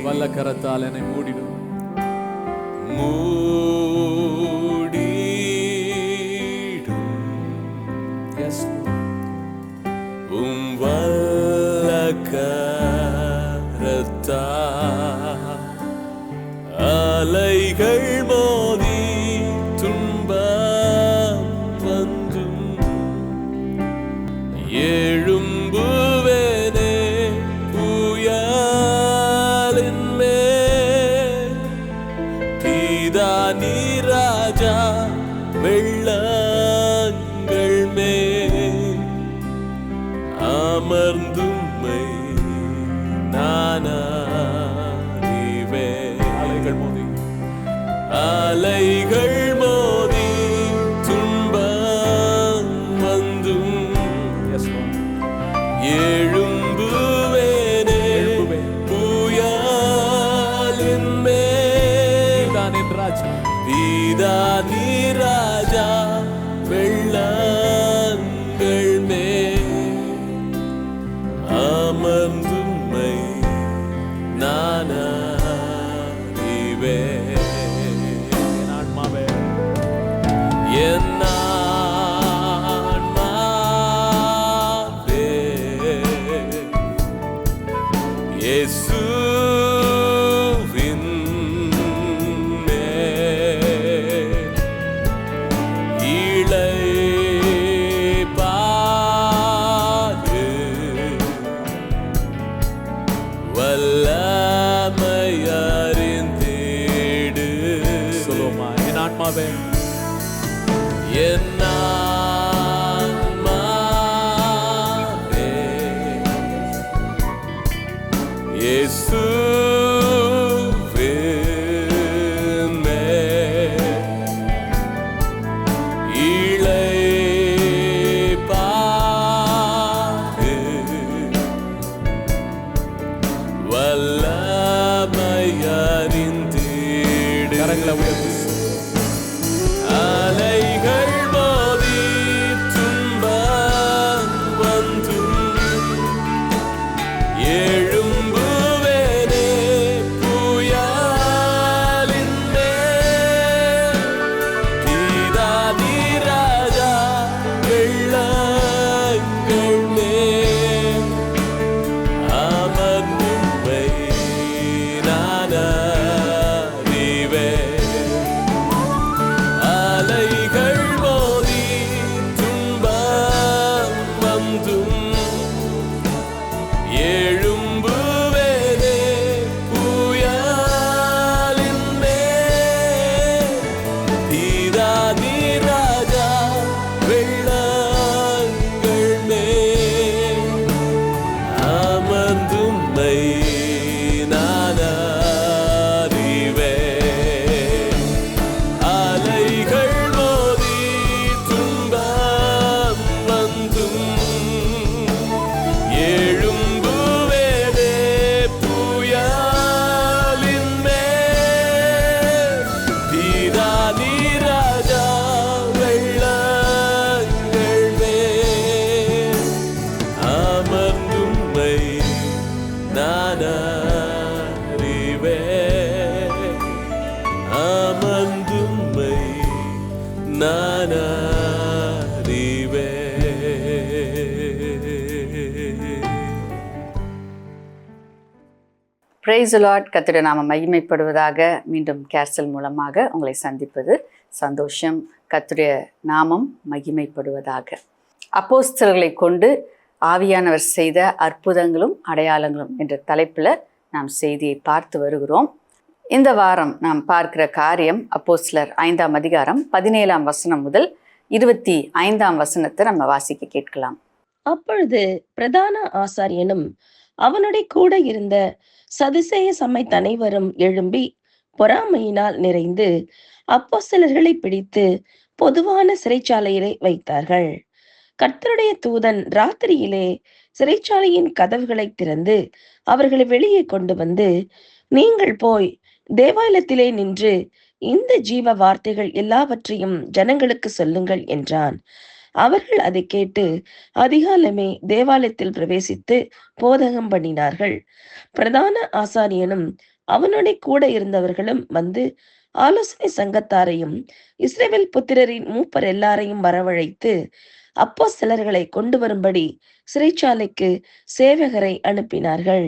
வல்ல கரத்தால் என்னை மூடிடும். Yes, வல்ல கரத்தால் அலைகள் மோதி துன்பம் வந்தும் எழும்புவேனே புயலின் மேல். தீதா நீராஜா வெள்ளங்கள் மேல் அமர்ந்தும்மை நானறிவேன். அலைகள் மோதி துன்பம் வந்தும் எழும்புவேனே புயலின் மேல். தீதா நீராஜா வெள்ளங்கள் மேல் அமர்ந்தும்மை நானறிவேன். என் ஆன்மாவே இயேசுவின் மேல் இளைப்பாறு வல்லமையறிந்திடு. சொல்லுமா என் ஆன்மாவே, என் ஆன்மாவே இயேசுவின் மேல் இளைப்பாறு வல்லமையறிந்திடு. கரங்களை உயர்த்தி. அலைகள் மோதி துன்பம் வந்தும் எழும்புவேனே புயலின் மேல். தீதா நீராஜா வெள்ளங்கள் மேல் அமர்ந்தும்மை நானறிவேன். அலைகள் மோதி துன்பம் வந்தும் எழும்புவேனே புயலின் மேல். தீதா நீராஜா வெள்ளங்கள் மேல் அமர்ந்தும்மை நானறிவேன். அலைகள் மோதி துன்பம் வந்தும் எழும்புவேனே புயலின் மேல். தீதா நீராஜா வெள்ளங்கள் மேல் அமர்ந்தும்மை நானறிவேன். அமர்ந்தும்மை நானறிவேன். Praise the Lord. கர்த்தருடைய நாமம் மகிமைப்படுவதாக. மீண்டும் கேர்சல் மூலமாக உங்களை சந்திப்பது சந்தோஷம். கர்த்தருடைய நாமம் மகிமைப்படுவதாக. அப்போஸ்தலர்களை கொண்டு ஆவியானவர் செய்த அற்புதங்களும் அடையாளங்களும் என்ற தலைப்பில் நாம் செய்தியை பார்த்து வருகிறோம். இந்த வாரம் நாம் பார்க்கிற காரியம் அப்போஸ்தலர் 5ஆம் அதிகாரம் 17ஆம் வசனம் முதல் 25ஆம் வசனத்தை நம்ம வாசிக்க கேட்கலாம். அப்பொழுது பிரதான ஆசாரியனும் அவனுடைய கூட இருந்த சதுசேய சமயத்து அனைவரும் எழும்பி பொறாமையினால் நிறைந்து அப்போஸ்தலர்களை பிடித்து பொதுவான சிறைச்சாலையிலே வைத்தார்கள். கர்த்தருடைய தூதன் ராத்திரியிலே சிறைச்சாலையின் கதவுகளை திறந்து அவர்களை வெளியே கொண்டு வந்து, நீங்கள் போய் தேவாலயத்திலே நின்று இந்த ஜீவ வார்த்தைகள் எல்லாவற்றையும் ஜனங்களுக்கு சொல்லுங்கள் என்றான். அவர்கள் அதை கேட்டு அதிகாலமே தேவாலயத்தில் பிரவேசித்து போதகம் பண்ணினார்கள். பிரதான ஆசாரியனும் அவனோட கூட இருந்தவர்களும் வந்து ஆலோசனை சங்கத்தாரையும் இஸ்ரவேல் புத்திரரின் மூப்பர் எல்லாரையும் வரவழைத்து அப்போஸ்தலர்களை கொண்டு வரும்படி சிறைச்சாலைக்கு சேவகரை அனுப்பினார்கள்.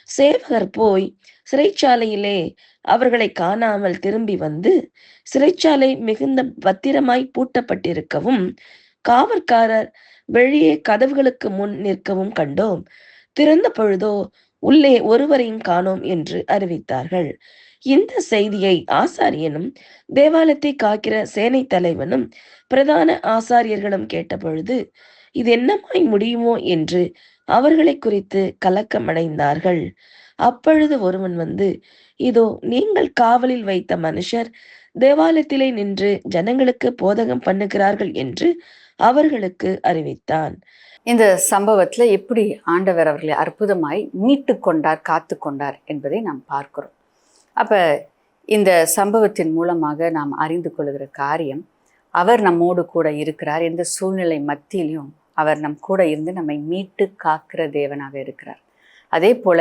சேவகர் போய் சிறைச்சாலையிலே அவர்களை காணாமல் திரும்பி வந்து, சிறைச்சாலை மிகுந்த பத்திரமாய் பூட்டப்பட்டிருக்கவும் காவற்காரர் வெளியே கதவுகளுக்கு முன் நிற்கவும் கண்டோம். திறந்த பொழுதோ உள்ளே ஒருவரையும் காணோம் என்று அறிவித்தார்கள். இந்த செய்தியை ஆசாரியனும் தேவாலயத்தை காக்கிற சேனை தலைவனும் பிரதான ஆசாரியர்களும் கேட்டபொழுது, இது என்னமாய் முடியுமோ என்று அவர்களை குறித்து கலக்கமடைந்தார்கள். அப்பொழுது ஒருவன் வந்து, இதோ நீங்கள் காவலில் வைத்த மனுஷர் தேவாலயத்திலே நின்று ஜனங்களுக்கு போதகம் பண்ணுகிறார்கள் என்று அவர்களுக்கு அறிவித்தான். இந்த சம்பவத்துல எப்படி ஆண்டவர் அவர்களை அற்புதமாய் மீட்டு கொண்டார், காத்து கொண்டார் என்பதை நாம் பார்க்கிறோம். அப்ப இந்த சம்பவத்தின் மூலமாக நாம் அறிந்து கொள்கிற காரியம், அவர் நம்மோடு கூட இருக்கிறார். எந்த சூழ்நிலை மத்தியிலையும் அவர் நம் கூட இருந்து நம்மை மீட்டு காக்கிற தேவனாக இருக்கிறார். அதே போல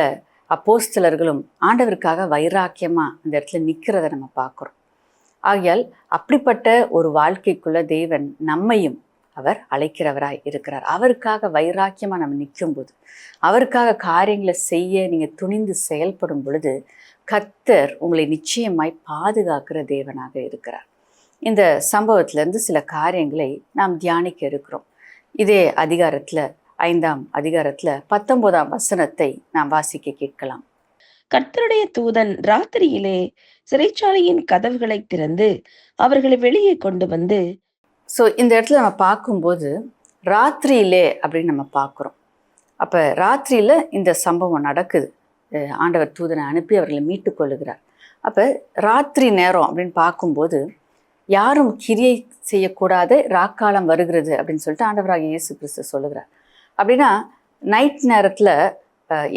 அப்போஸ்தலர்களும் ஆண்டவருக்காக வைராக்கியமா அந்த இடத்துல நிற்கிறத நம்ம பார்க்குறோம். ஆகையால் அப்படிப்பட்ட ஒரு வாழ்க்கைக்குள்ள தேவன் நம்மையும் அவர் அழைக்கிறவராய் இருக்கிறார். அவருக்காக வைராக்கியமா நம்ம நிற்கும் போது, அவருக்காக காரியங்களை செய்ய நீங்க துணிந்து செயல்படும் பொழுது, கர்த்தர் உங்களை நிச்சயமாய் பாதுகாக்கிற தேவனாக இருக்கிறார். இந்த சம்பவத்திலிருந்து சில காரியங்களை நாம் தியானிக்க இருக்கிறோம். இதே அதிகாரத்துல 5ஆம் அதிகாரத்துல 19ஆம் வசனத்தை நாம் வாசிக்க கேட்கலாம். கர்த்தருடைய தூதன் ராத்திரியிலே சிறைச்சாலையின் கதவுகளை திறந்து அவர்களை வெளியே கொண்டு வந்து. இந்த இடத்துல நம்ம பார்க்கும்போது ராத்திரியிலே அப்படின்னு நம்ம பார்க்குறோம். அப்போ ராத்திரியில் இந்த சம்பவம் நடக்குது. ஆண்டவர் தூதனை அனுப்பி அவர்களை மீட்டு கொள்ளுகிறார். அப்போ ராத்திரி நேரம் அப்படின்னு பார்க்கும்போது யாரும் கிரியை செய்யக்கூடாது, ராக்காலம் வருகிறது அப்படின்னு சொல்லிட்டு ஆண்டவராக இயேசு கிறிஸ்து சொல்லுகிறார். அப்படின்னா நைட் நேரத்தில்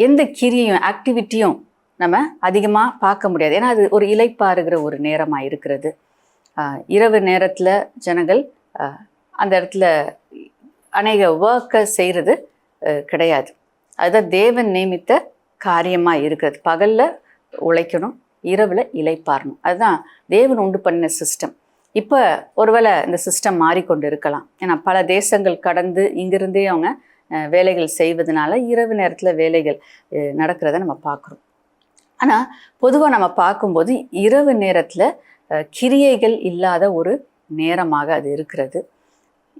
எந்த கிரியையும் ஆக்டிவிட்டியும் நம்ம அதிகமாக பார்க்க முடியாது. ஏன்னா அது ஒரு இளைப்பாறுகிற ஒரு நேரமாக இருக்கிறது. இரவு நேரத்தில் ஜனங்கள் அந்த இடத்துல அநேக ஒர்க்கை செய்கிறது கிடையாது. அதுதான் தேவன் நியமித்த காரியமாக இருக்கிறது. பகலில் உழைக்கணும், இரவில் இளைப்பாறணும். அதுதான் தேவன் உண்டு பண்ணின சிஸ்டம். இப்போ ஒருவேளை இந்த சிஸ்டம் மாறிக்கொண்டு இருக்கலாம். ஏன்னா பல தேசங்கள் கடந்து இங்கிருந்தே அவங்க வேலைகள் செய்வதனால இரவு நேரத்தில் வேலைகள் நடக்கிறத நம்ம பார்க்குறோம். ஆனால் பொதுவாக நம்ம பார்க்கும்போது இரவு நேரத்தில் கிரியைகள் இல்லாத ஒரு நேரமாக அது இருக்கிறது.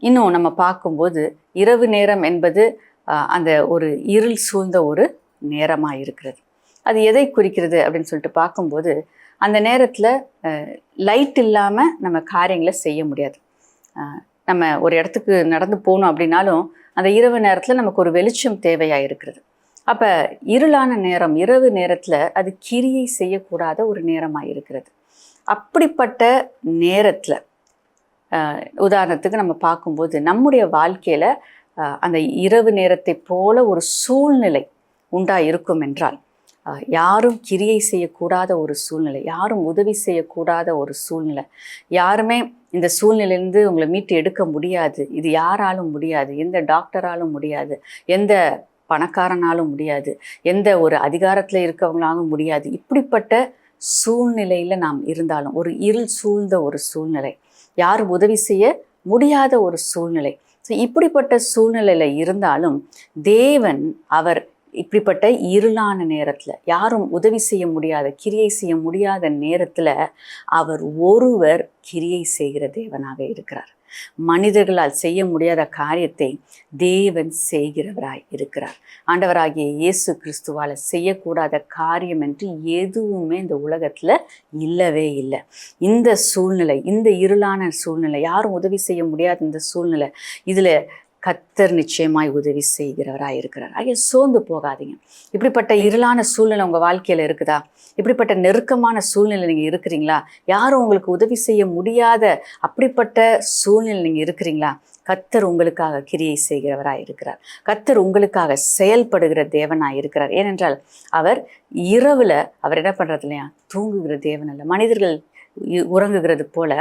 இன்னும் நம்ம பார்க்கும்போது இரவு நேரம் என்பது அந்த ஒரு இருள் சூழ்ந்த ஒரு நேரமாக இருக்கிறது. அது எதை குறிக்கிறது அப்படின்னு சொல்லிட்டு பார்க்கும்போது, அந்த நேரத்தில் லைட் இல்லாமல் நம்ம காரியங்களை செய்ய முடியாது. நம்ம ஒரு இடத்துக்கு நடந்து போகணும் அப்படின்னாலும் அந்த இரவு நேரத்தில் நமக்கு ஒரு வெளிச்சம் தேவையாக இருக்கிறது. அப்போ இருளான நேரம், இரவு நேரத்தில் அது கிரியை செய்யக்கூடாத ஒரு நேரமாக இருக்கிறது. அப்படிப்பட்ட நேரத்தில் உதாரணத்துக்கு நம்ம பார்க்கும்போது நம்முடைய வாழ்க்கையில் அந்த இரவு நேரத்தை போல ஒரு சூழ்நிலை உண்டா இருக்கும் என்றால், யாரும் கிரியை செய்யக்கூடாத ஒரு சூழ்நிலை, யாரும் உதவி செய்யக்கூடாத ஒரு சூழ்நிலை, யாருமே இந்த சூழ்நிலையிலேருந்து உங்களை மீட்டு எடுக்க முடியாது, இது யாராலும் முடியாது, எந்த டாக்டராலும் முடியாது, எந்த பணக்காரனாலும் முடியாது, எந்த ஒரு அதிகாரத்தில் இருக்கவங்களாலும் முடியாது. இப்படிப்பட்ட சூழ்நிலையில் நாம் இருந்தாலும், ஒரு இருள் சூழ்ந்த ஒரு சூழ்நிலை, யாரும் உதவி செய்ய முடியாத ஒரு சூழ்நிலை. ஸோ இப்படிப்பட்ட சூழ்நிலையில் இருந்தாலும் தேவன் அவர் இப்படிப்பட்ட இருளான நேரத்தில், யாரும் உதவி செய்ய முடியாத, கிரியை செய்ய முடியாத நேரத்தில் அவர் ஒருவர் கிரியை செய்கிற தேவனாக இருக்கிறார். மனிதர்களால் செய்ய முடியாத காரியத்தை தேவன் செய்கிறவராய் இருக்கிறார். ஆண்டவராகிய இயேசு கிறிஸ்துவால் செய்யக்கூடாத காரியம் என்று எதுவுமே இந்த உலகத்தில் இல்லவே இல்லை. இந்த சூழ்நிலை, இந்த இருளான சூழ்நிலை, யாரும் உதவி செய்ய முடியாத இந்த சூழ்நிலை, இதில் கர்த்தர் நிச்சயமாய் உதவி செய்கிறவராக இருக்கிறார். ஆகிய சோர்ந்து போகாதீங்க. இப்படிப்பட்ட இருளான சூழ்நிலை உங்கள் வாழ்க்கையில் இருக்குதா? இப்படிப்பட்ட நெருக்கமான சூழ்நிலை நீங்கள் இருக்கிறீங்களா? யாரும் உங்களுக்கு உதவி செய்ய முடியாத அப்படிப்பட்ட சூழ்நிலை நீங்கள் இருக்கிறீங்களா? கர்த்தர் உங்களுக்காக கிரியை செய்கிறவராக இருக்கிறார். கர்த்தர் உங்களுக்காக செயல்படுகிற தேவனாக இருக்கிறார். ஏனென்றால் அவர் இரவில் அவர் என்ன பண்ணுறது இல்லையா, தூங்குகிற தேவன் அல்ல. மனிதர்கள் உறங்குகிறது போல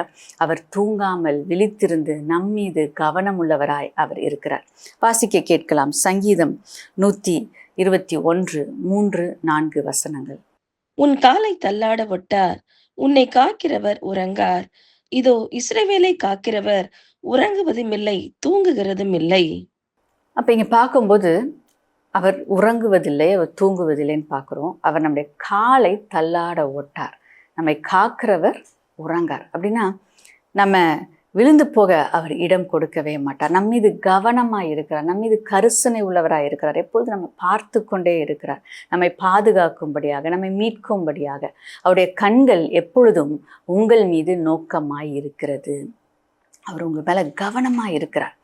அவர் தூங்காமல் விழித்திருந்து நம்மீது கவனமுள்ளவராய் அவர் இருக்கிறார். வாசிக்க கேட்கலாம். சங்கீதம் 121 3-4 வசனங்கள். உன் காலை தள்ளாட ஒட்டார். உன்னை காக்கிறவர் உறங்கார். இதோ இஸ்ரவேலை காக்கிறவர் உறங்குவதுமில்லை, தூங்குகிறதும் இல்லை. அப்போ இங்கே பார்க்கும்போது அவர் உறங்குவதில்லை, அவர் தூங்குவதில்லைன்னு பார்க்குறோம். அவர் நம்முடைய காலை தள்ளாட ஓட்டார். நம்மை காக்கிறவர் உறங்கார். அப்படின்னா நம்ம விழுந்து போக அவர் இடம் கொடுக்கவே மாட்டார். நம்ம மீது கவனமாக இருக்கிறார், நம்ம மீது கரிசனை உள்ளவராக இருக்கிறார். எப்பொழுது நம்ம பார்த்து கொண்டே இருக்கிறார், நம்மை பாதுகாக்கும்படியாக, நம்மை மீட்கும்படியாக. அவருடைய கண்கள் எப்பொழுதும் உங்கள் மீது நோக்கமாய் இருக்கிறது. அவர் உங்கள் மேலே கவனமாக இருக்கிறார்.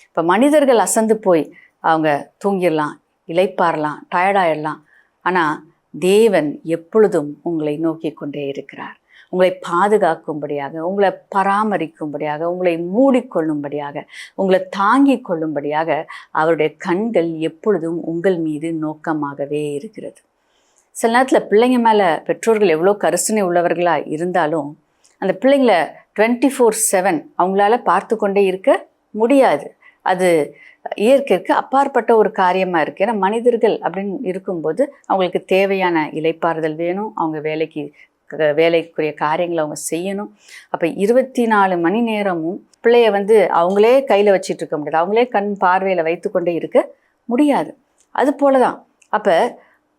இப்போ மனிதர்கள் அசந்து போய் அவங்க தூங்கிடலாம், இளைப்பாறலாம், டயர்டாயிடலாம். ஆனால் தேவன் எப்பொழுதும் உங்களை நோக்கி கொண்டே இருக்கிறார். உங்களை பாதுகாக்கும்படியாக, உங்களை பராமரிக்கும்படியாக, உங்களை மூடிக்கொள்ளும்படியாக, உங்களை தாங்கி கொள்ளும்படியாக அவருடைய கண்கள் எப்பொழுதும் உங்கள் மீது நோக்கமாகவே இருக்கிறது. சில நேரத்தில் பிள்ளைங்க மேலே பெற்றோர்கள் எவ்வளோ கரிசனை உள்ளவர்களாக இருந்தாலும் அந்த பிள்ளைங்களை 24/7 அவங்களால பார்த்து கொண்டே இருக்க முடியாது. அது இயற்கைக்கு அப்பாற்பட்ட ஒரு காரியமாக இருக்குது. ஏன்னா மனிதர்கள் அப்படின்னு இருக்கும்போது அவங்களுக்கு தேவையான இளைப்பாறுதல் வேணும், அவங்க வேலைக்குரிய காரியங்களை அவங்க செய்யணும். அப்போ 24 மணி நேரமும் பிள்ளைய அவங்களே கையில் வச்சிட்டு இருக்க முடியாது, அவங்களே கண் பார்வையில் வைத்து கொண்டே இருக்க முடியாது. அது போல தான்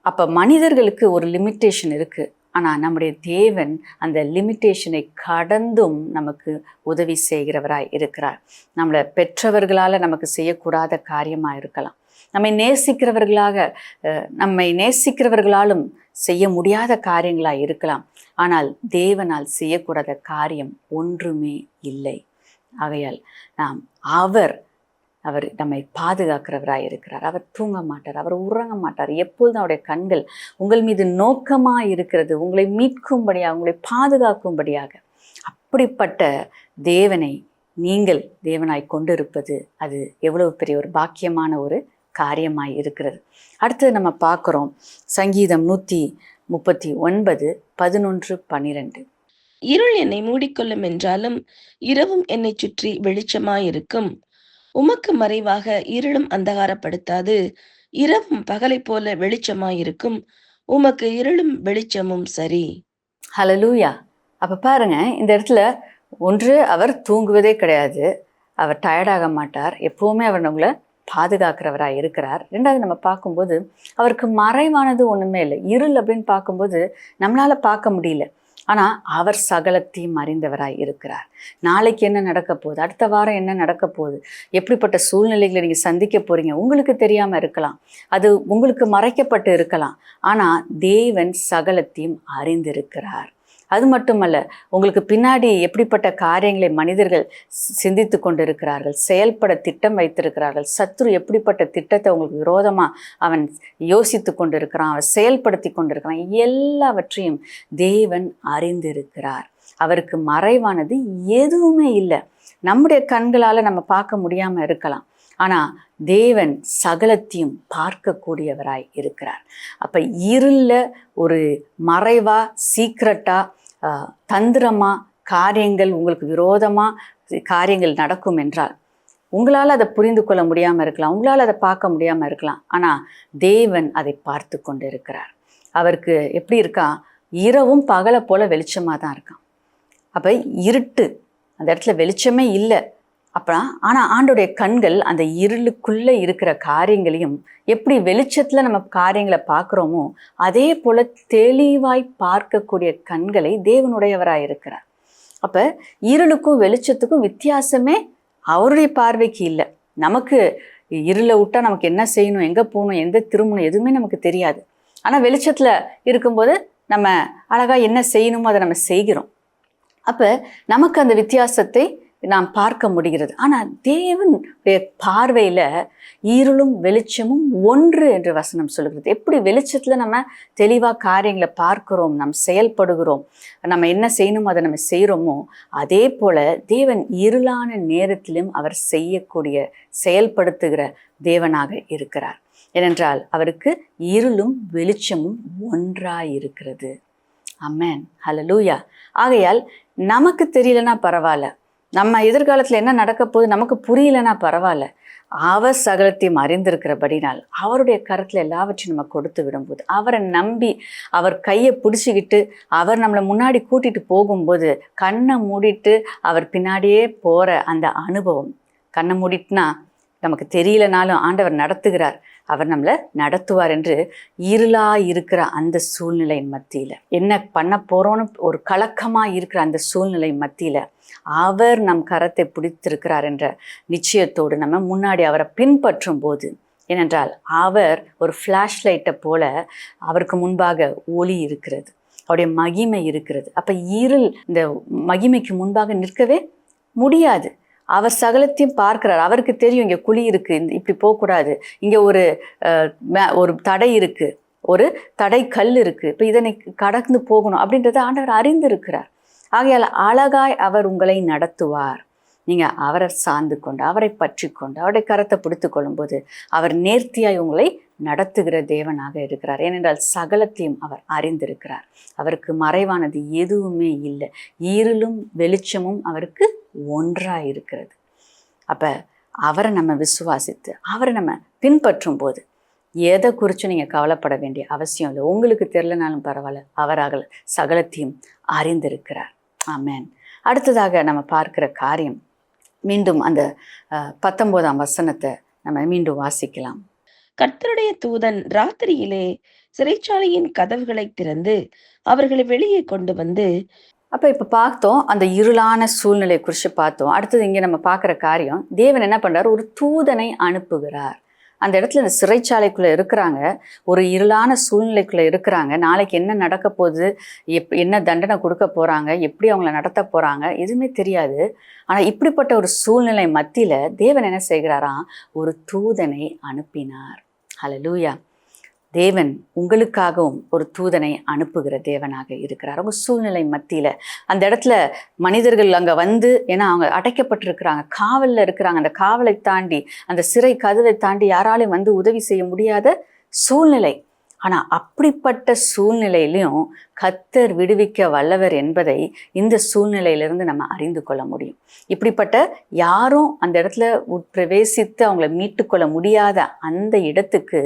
அப்போ மனிதர்களுக்கு ஒரு லிமிட்டேஷன் இருக்குது. ஆனால் நம்முடைய தேவன் அந்த லிமிட்டேஷனை கடந்தும் நமக்கு உதவி செய்கிறவராய் இருக்கிறார். நம்மளை பெற்றவர்களால் நமக்கு செய்யக்கூடாத காரியமாக இருக்கலாம், நம்மை நேசிக்கிறவர்களாலும் செய்ய முடியாத காரியங்களாக இருக்கலாம். ஆனால் தேவனால் செய்யக்கூடாத காரியம் ஒன்றுமே இல்லை. ஆகையால் அவர் நம்மை பாதுகாக்கிறவராய் இருக்கிறார். அவர் தூங்க மாட்டார், அவர் உறங்க மாட்டார். எப்பொழுதும் அவருடைய கண்கள் உங்கள் மீது நோக்கமாக இருக்கிறது, உங்களை மீட்கும்படியாக, உங்களை பாதுகாக்கும்படியாக. அப்படிப்பட்ட தேவனை நீங்கள் தேவனாய் கொண்டிருப்பது அது எவ்வளவு பெரிய ஒரு பாக்கியமான ஒரு காரியமாய் இருக்கிறது. அடுத்தது நம்ம பார்க்குறோம் சங்கீதம் 139 11 12. இருள் என்னை மூடிக்கொள்ளும் என்றாலும் இரவும் என்னை சுற்றி வெளிச்சமாயிருக்கும். உமக்கு மறைவாக இருளும் அந்தகாரப்படுத்தாது. இரவும் பகலை போல வெளிச்சமாயிருக்கும். உமக்கு இருளும் வெளிச்சமும் சரி. ஹல்லேலூயா. அப்ப பாருங்க, இந்த இடத்துல ஒன்று அவர் தூங்குவதே கிடையாது, அவர் டயர்டாக மாட்டார், எப்பவுமே அவர் உங்களை பாதுகாக்கிறவராக இருக்கிறார். ரெண்டாவது நம்ம பார்க்கும்போது அவருக்கு மறைவானது ஒன்றுமே இல்லை. இருள் அப்படின்னு பார்க்கும்போது நம்மளால் பார்க்க முடியல, ஆனால் அவர் சகலத்தையும் அறிந்தவராய் இருக்கிறார். நாளைக்கு என்ன நடக்க போகுது, அடுத்த வாரம் என்ன நடக்க போகுது, எப்படிப்பட்ட சூழ்நிலைகளை நீங்கள் சந்திக்க போகிறீங்க உங்களுக்கு தெரியாமல் இருக்கலாம், அது உங்களுக்கு மறைக்கப்பட்டு இருக்கலாம். ஆனால் தேவன் சகலத்தையும் அறிந்திருக்கிறார். அது மட்டுமல்ல, உங்களுக்கு பின்னாடி எப்படிப்பட்ட காரியங்களை மனிதர்கள் சிந்தித்து கொண்டிருக்கிறார்கள், செயல்பட திட்டம் வைத்திருக்கிறார்கள், சத்ரு எப்படிப்பட்ட திட்டத்தை உங்களுக்கு விரோதமாக அவன் யோசித்து கொண்டிருக்கிறான், அவன் செயல்படுத்தி கொண்டிருக்கிறான், எல்லாவற்றையும் தேவன் அறிந்திருக்கிறார். அவருக்கு மறைவானது எதுவுமே இல்லை. நம்முடைய கண்களால் நம்ம பார்க்க முடியாமல் இருக்கலாம், ஆனால் தேவன் சகலத்தையும் பார்க்கக்கூடியவராய் இருக்கிறார். அப்போ இருளில் ஒரு மறைவா, சீக்ரெட்டா, தந்திரமா காரியங்கள் உங்களுக்கு விரோதமாக காரியங்கள் நடக்கும் என்றால் உங்களால் அதை புரிந்து கொள்ள முடியாமல் இருக்கலாம், உங்களால் அதை பார்க்க முடியாமல் இருக்கலாம். ஆனால் தேவன் அதை பார்த்து கொண்டு இருக்கிறார். அவருக்கு எப்படி இருக்கா, இரவும் பகலை போல் வெளிச்சமாக தான் இருக்கான். அப்போ இருட்டு, அந்த இடத்துல வெளிச்சமே இல்லை. ஆனால் ஆண்டோடைய கண்கள் அந்த இருளுக்குள்ளே இருக்கிற காரியங்களையும் எப்படி வெளிச்சத்தில் நம்ம காரியங்களை பார்க்குறோமோ அதே போல் தெளிவாய் பார்க்கக்கூடிய கண்களை தேவனுடையவராக இருக்கிறார். அப்போ இருளுக்கும் வெளிச்சத்துக்கும் வித்தியாசமே அவருடைய பார்வைக்கு இல்லை. நமக்கு இருளை விட்டால் நமக்கு என்ன செய்யணும், எங்கே போகணும், எந்த திரும்பணும் எதுவுமே நமக்கு தெரியாது. ஆனால் வெளிச்சத்தில் இருக்கும்போது நம்ம அழகாக என்ன செய்யணுமோ அதை நம்ம செய்கிறோம். அப்போ நமக்கு அந்த வித்தியாசத்தை நாம் பார்க்க முடிகிறது. ஆனால் தேவனுடைய பார்வையில் இருளும் வெளிச்சமும் ஒன்று என்று வசனம் சொல்லுகிறது. எப்படி வெளிச்சத்தில் நம்ம தெளிவாக காரியங்களை பார்க்கிறோம், நம்ம செயல்படுகிறோம், நம்ம என்ன செய்யணுமோ அதை நம்ம செய்கிறோமோ அதே போல் தேவன் இருளான நேரத்திலும் அவர் செய்யக்கூடிய செயல்படுத்துகிற தேவனாக இருக்கிறார். ஏனென்றால் அவருக்கு இருளும் வெளிச்சமும் ஒன்றாய் இருக்கிறது. ஆமென், ஹல்லேலூயா. ஆகையால் நமக்கு தெரியலனா பரவாயில்ல, நம்ம எதிர்காலத்தில் என்ன நடக்க போகுது நமக்கு புரியலன்னா பரவாயில்ல, அவர் சகலத்தையும் அறிந்திருக்கிறபடினால் அவருடைய கரத்தில் எல்லாவற்றையும் நம்ம கொடுத்து விடும்போது, அவரை நம்பி அவர் கையை பிடிச்சிக்கிட்டு அவர் நம்மளை முன்னாடி கூட்டிகிட்டு போகும்போது கண்ணை மூடிட்டு அவர் பின்னாடியே போகிற அந்த அனுபவம், கண்ணை மூடிட்டுனா நமக்கு தெரியலனாலும் ஆண்டவர் நடத்துகிறார், அவர் நம்மளை நடத்துவார் என்று இருளாக இருக்கிற அந்த சூழ்நிலையின் மத்தியில், என்ன பண்ண போகிறோன்னு ஒரு கலக்கமாக இருக்கிற அந்த சூழ்நிலை மத்தியில் அவர் நம் கரத்தை பிடித்திருக்கிறார் என்ற நிச்சயத்தோடு நம்ம முன்னாடி அவரை பின்பற்றும் போது, ஏனென்றால் அவர் ஒரு ஃப்ளாஷ் லைட்டை போல அவருக்கு முன்பாக ஒளி இருக்கிறது, அவருடைய மகிமை இருக்கிறது. அப்போ இருள் இந்த மகிமைக்கு முன்பாக நிற்கவே முடியாது. அவர் சகலத்தையும் பார்க்கிறார், அவருக்கு தெரியும் இங்கே குழி இருக்குது, இப்படி போகக்கூடாது, இங்கே ஒரு தடை இருக்குது, ஒரு தடை கல் இருக்குது, இப்போ இதனை கடந்து போகணும் அப்படின்றத ஆண்டவர் அறிந்திருக்கிறார். ஆகையால் அழகாய் அவர் உங்களை நடத்துவார். நீங்கள் அவரை சார்ந்து கொண்டு அவரை பற்றி கொண்டு அவருடைய கரத்தை பிடித்து கொள்ளும்போது அவர் நேர்த்தியாய் உங்களை நடத்துகிற தேவனாக இருக்கிறார். ஏனென்றால் சகலத்தையும் அவர் அறிந்திருக்கிறார். அவருக்கு மறைவானது எதுவுமே இல்லை. இருளும் வெளிச்சமும் அவருக்கு ஒன்றாக இருக்கிறது. அப்போ அவரை நம்ம விசுவாசித்து அவரை நம்ம பின்பற்றும் போது எதை குறித்து நீங்கள் கவலைப்பட வேண்டிய அவசியம் இல்லை. உங்களுக்கு தெரியலனாலும் பரவாயில்ல, அவராக சகலத்தையும் அறிந்திருக்கிறார். ஆமென். அடுத்ததாக நம்ம பார்க்கிற காரியம், மீண்டும் அந்த 19ஆம் வசனத்தை நம்ம மீண்டும் வாசிக்கலாம். கர்த்தருடைய தூதன் ராத்திரியிலே சிறைச்சாலையின் கதவுகளை திறந்து அவர்களை வெளியே கொண்டு வந்து. அப்போ இப்போ பார்த்தோம் அந்த இருளான சூழ்நிலை குறித்து பார்த்தோம். அடுத்தது இங்கே நம்ம பார்க்குற காரியம், தேவன் என்ன பண்ணுறார், ஒரு தூதனை அனுப்புகிறார். அந்த இடத்துல இந்த சிறைச்சாலைக்குள்ளே இருக்கிறாங்க, ஒரு இருளான சூழ்நிலைக்குள்ளே இருக்கிறாங்க. நாளைக்கு என்ன நடக்க போகுது, என்ன தண்டனை கொடுக்க போகிறாங்க, எப்படி அவங்கள நடத்த போகிறாங்க, எதுவுமே தெரியாது. ஆனால் இப்படிப்பட்ட ஒரு சூழ்நிலை மத்தியில் தேவன் என்ன செய்கிறாராம், ஒரு தூதனை அனுப்பினார். ஹல்லேலூயா. தேவன் உங்களுக்காகவும் ஒரு தூதனை அனுப்புகிற தேவனாக இருக்கிறார். அவங்க சூழ்நிலை மத்தியில் அந்த இடத்துல மனிதர்கள் அங்கே வந்து, ஏன்னா அவங்க அடைக்கப்பட்டிருக்கிறாங்க, காவலில் இருக்கிறாங்க, அந்த காவலை தாண்டி அந்த சிறை கதவை தாண்டி யாராலையும் வந்து உதவி செய்ய முடியாத சூழ்நிலை. ஆனால் அப்படிப்பட்ட சூழ்நிலையிலையும் கர்த்தர் விடுவிக்க வல்லவர் என்பதை இந்த சூழ்நிலையிலிருந்து நம்ம அறிந்து கொள்ள முடியும். இப்படிப்பட்ட யாரும் அந்த இடத்துல பிரவேசித்து அவங்கள மீட்டுக்கொள்ள முடியாத அந்த இடத்துக்கு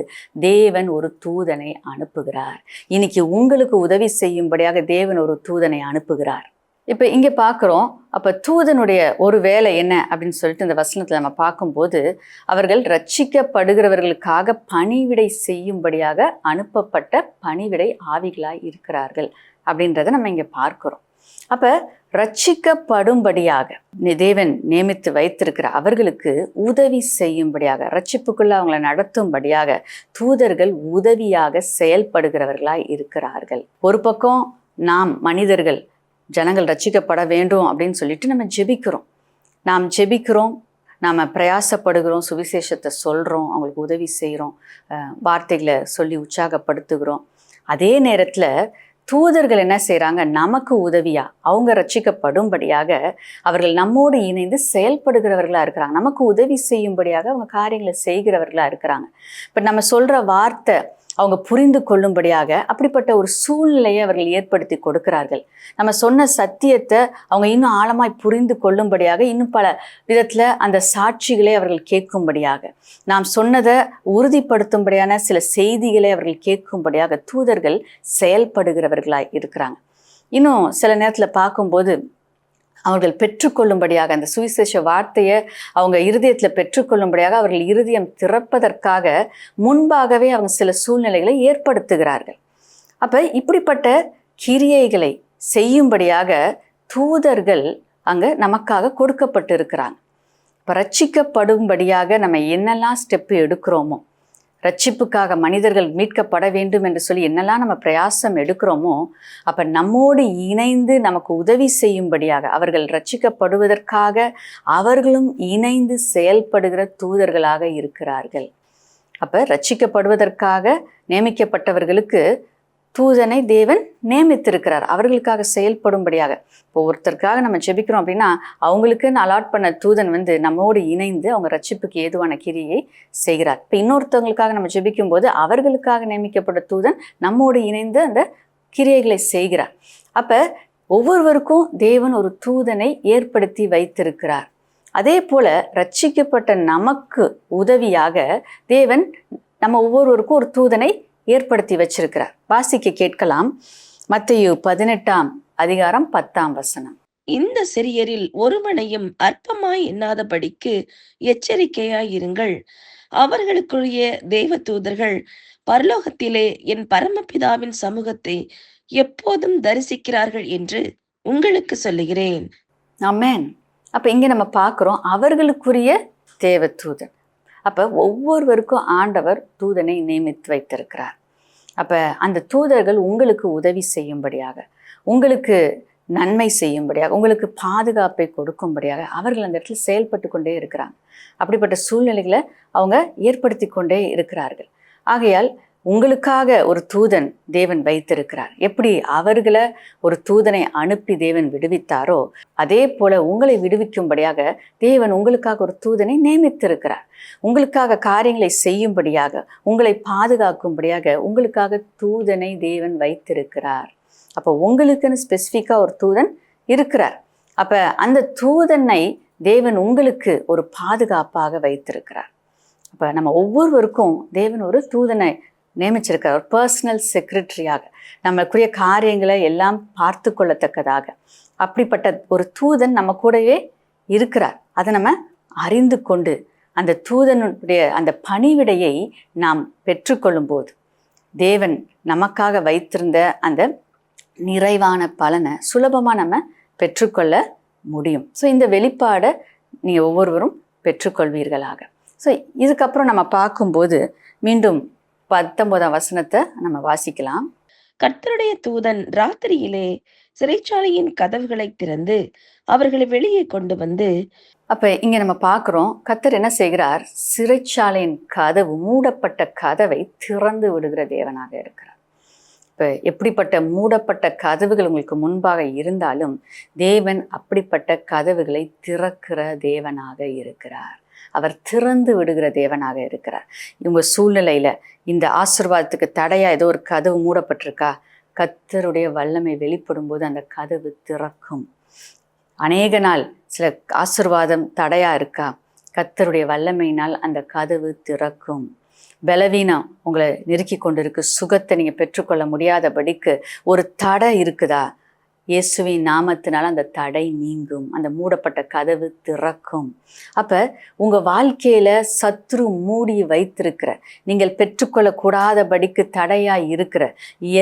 தேவன் ஒரு தூதனை அனுப்புகிறார். இன்னைக்கு உங்களுக்கு உதவி செய்யும்படியாக தேவன் ஒரு தூதனை அனுப்புகிறார். இப்போ இங்கே பார்க்குறோம், அப்போ தூதனுடைய ஒரு வேலை என்ன அப்படின்னு சொல்லிட்டு இந்த வசனத்தில் நம்ம பார்க்கும்போது, அவர்கள் ரட்சிக்கப்படுகிறவர்களுக்காக பணிவிடை செய்யும்படியாக அனுப்பப்பட்ட பணிவிடை ஆவிகளாய் இருக்கிறார்கள் அப்படின்றத நம்ம இங்கே பார்க்குறோம். அப்போ ரட்சிக்கப்படும்படியாக தேவன் நியமித்து வைத்திருக்கிற அவர்களுக்கு உதவி செய்யும்படியாக, ரட்சிப்புக்குள்ள அவங்கள நடத்தும்படியாக தூதர்கள் உதவியாக செயல்படுகிறவர்களாய் இருக்கிறார்கள். ஒரு பக்கம் நாம் மனிதர்கள் ஜனங்கள் ரட்சிக்கப்பட வேண்டும் அப்படின்னு சொல்லிட்டு நம்ம ஜெபிக்கிறோம், நாம் பிரயாசப்படுகிறோம், சுவிசேஷத்தை சொல்கிறோம், அவங்களுக்கு உதவி செய்கிறோம், வார்த்தைகளை சொல்லி உற்சாகப்படுத்துகிறோம். அதே நேரத்தில் தூதர்கள் என்ன செய்கிறாங்க, நமக்கு உதவியாக அவங்க ரட்சிக்கப்படும்படியாக அவர்கள் நம்மோடு இணைந்து செயல்படுகிறவர்களாக இருக்கிறாங்க, நமக்கு உதவி செய்யும்படியாக அவங்க காரியங்களை செய்கிறவர்களாக இருக்கிறாங்க. இப்போ நம்ம சொல்கிற வார்த்தை அவங்க புரிந்து கொள்ளும்படியாக அப்படிப்பட்ட ஒரு சூழ்நிலையை அவர்கள் ஏற்படுத்தி கொடுக்கிறார்கள். நம்ம சொன்ன சத்தியத்தை அவங்க இன்னும் ஆழமாய் புரிந்து கொள்ளும்படியாக, இன்னும் பல விதத்தில் அந்த சாட்சிகளை அவர்கள் கேட்கும்படியாக, நாம் சொன்னதை உறுதிப்படுத்தும்படியான சில செய்திகளை அவர்கள் கேட்கும்படியாக தூதர்கள் செயல்படுகிறவர்களாய் இருக்கிறாங்க. இன்னும் சில நேரத்தில் பார்க்கும்போது அவர்கள் பெற்றுக்கொள்ளும்படியாக அந்த சுவிசேஷ வார்த்தையை அவங்க இருதயத்தில் பெற்றுக்கொள்ளும்படியாக அவர்கள் இருதயம் திறப்பதற்காக முன்பாகவே அவங்க சில சூழ்நிலைகளை ஏற்படுத்துகிறார்கள். அப்போ இப்படிப்பட்ட கிரியைகளை செய்யும்படியாக தூதர்கள் அங்கே நமக்காக கொடுக்கப்பட்டு இருக்கிறாங்க. இப்போ ரட்சிக்கப்படும்படியாக நம்ம என்னெல்லாம் ஸ்டெப்பு எடுக்கிறோமோ, ரட்சிப்புக்காக மனிதர்கள் மீட்கப்பட வேண்டும் என்று சொல்லி என்னெல்லாம் நம்ம பிரயாசம் எடுக்கிறோமோ, அப்போ நம்மோடு இணைந்து நமக்கு உதவி செய்யும்படியாக அவர்கள் ரட்சிக்கப்படுவதற்காக அவர்களும் இணைந்து செயல்படுகிற தூதர்களாக இருக்கிறார்கள். அப்போ ரட்சிக்கப்படுவதற்காக நியமிக்கப்பட்டவர்களுக்கு தூதனை தேவன் நியமித்திருக்கிறார், அவர்களுக்காக செயல்படும்படியாக. இப்போ ஒருத்தருக்காக நம்ம ஜெபிக்கிறோம் அப்படின்னா அவங்களுக்குன்னு அலாட் பண்ண தூதன் வந்து நம்மோடு இணைந்து அவங்க ரட்சிப்புக்கு ஏதுவான கிரியை செய்கிறார். இப்போ இன்னொருத்தவங்களுக்காக நம்ம ஜெபிக்கும் போது அவர்களுக்காக நியமிக்கப்பட்ட தூதன் நம்மோடு இணைந்து அந்த கிரியைகளை செய்கிறார். அப்போ ஒவ்வொருவருக்கும் தேவன் ஒரு தூதனை ஏற்படுத்தி வைத்திருக்கிறார். அதே போல ரட்சிக்கப்பட்ட நமக்கு உதவியாக தேவன் நம்ம ஒவ்வொருவருக்கும் ஒரு தூதனை ஏற்படுத்தி வச்சிருக்கிறார். வாசிக்க கேட்கலாம். மத்தேயு 18:10. இந்த சிறியரில் ஒருவனையும் அற்பமாய் எண்ணாதபடிக்கு எச்சரிக்கையாயிருங்கள். அவர்களுக்குரிய தேவ தூதர்கள் பரலோகத்திலே என் பரமபிதாவின் சமூகத்தை எப்போதும் தரிசிக்கிறார்கள் என்று உங்களுக்கு சொல்லுகிறேன். ஆமென். அப்ப இங்க நம்ம பார்க்கிறோம் அவர்களுக்குரிய தேவ தூதன். அப்ப ஒவ்வொருவருக்கும் ஆண்டவர் தூதனை நியமித்து வைத்திருக்கிறார். அப்ப அந்த தூதர்கள் உங்களுக்கு உதவி செய்யும்படியாக, உங்களுக்கு நன்மை செய்யும்படியாக, உங்களுக்கு பாதுகாப்பை கொடுக்கும்படியாக அவர்கள் அந்த இடத்துல செயல்பட்டு கொண்டே இருக்கிறாங்க. அப்படிப்பட்ட சூழ்நிலைகளை அவங்க ஏற்படுத்தி கொண்டே இருக்கிறார்கள். ஆகையால் உங்களுக்காக ஒரு தூதன் தேவன் வைத்திருக்கிறார். எப்படி அவர்களை ஒரு தூதனை அனுப்பி தேவன் விடுவித்தாரோ அதே போல உங்களை விடுவிக்கும்படியாக தேவன் உங்களுக்காக ஒரு தூதனை நியமித்திருக்கிறார். உங்களுக்காக காரியங்களை செய்யும்படியாக, உங்களை பாதுகாக்கும்படியாக உங்களுக்காக தூதனை தேவன் வைத்திருக்கிறார். அப்போ உங்களுக்குன்னு ஸ்பெசிஃபிக்காக ஒரு தூதன் இருக்கிறார். அப்போ அந்த தூதனை தேவன் உங்களுக்கு ஒரு பாதுகாப்பாக வைத்திருக்கிறார். அப்போ நம்ம ஒவ்வொருவருக்கும் தேவன் ஒரு தூதனை நியமிச்சிருக்கிறார். ஒரு பர்சனல் செக்ரட்டரியாக நம்மளுக்குரிய காரியங்களை எல்லாம் பார்த்து கொள்ளத்தக்கதாக அப்படிப்பட்ட ஒரு தூதன் நம்ம கூடவே இருக்கிறார். அதை நம்ம அறிந்து கொண்டு அந்த தூதனுடைய அந்த பணிவிடையை நாம் பெற்றுக்கொள்ளும் போது தேவன் நமக்காக வைத்திருந்த அந்த நிறைவான பலனை சுலபமாக நம்ம பெற்றுக்கொள்ள முடியும். ஸோ இந்த வெளிப்பாடை நீங்கள் ஒவ்வொருவரும் பெற்றுக்கொள்வீர்களாக. ஸோ இதுக்கப்புறம் நம்ம பார்க்கும்போது மீண்டும் 19 நம்ம வாசிக்கலாம். கர்த்தருடைய தூதன் ராத்திரியிலே சிறைச்சாலையின் கதவுகளை திறந்து அவர்களை வெளியே கொண்டு வந்து. அப்ப இங்க நம்ம பார்க்கிறோம் கர்த்தர் என்ன செய்கிறார்? சிறைச்சாலையின் கதவு, மூடப்பட்ட கதவை திறந்து விடுகிற தேவனாக இருக்கிறார். இப்ப எப்படிப்பட்ட மூடப்பட்ட கதவுகள் உங்களுக்கு முன்பாக இருந்தாலும் தேவன் அப்படிப்பட்ட கதவுகளை திறக்கிற தேவனாக இருக்கிறார். அவர் திறந்து விடுகிற தேவனாக இருக்கிறார். இவங்க சூழ்நிலையில இந்த ஆசீர்வாதத்துக்கு தடையா ஏதோ ஒரு கதவு மூடப்பட்டிருக்கா, கர்த்தருடைய வல்லமை வெளிப்படும் போது அந்த கதவு திறக்கும். அநேக நாள் சில ஆசீர்வாதம் தடையா இருக்கா, கர்த்தருடைய வல்லமையினால் அந்த கதவு திறக்கும். பலவீனம் உங்களை நெருக்கி கொண்டிருக்கு, சுகத்தை நீங்கள் பெற்றுக்கொள்ள முடியாதபடிக்கு ஒரு தடை இருக்குதா, இயேசுவின் நாமத்தினால் அந்த தடை நீங்கும், அந்த மூடப்பட்ட கதவு திறக்கும். அப்போ உங்கள் வாழ்க்கையில் சத்ரு மூடி வைத்திருக்கிற, நீங்கள் பெற்றுக்கொள்ளக்கூடாதபடிக்கு தடையாக இருக்கிற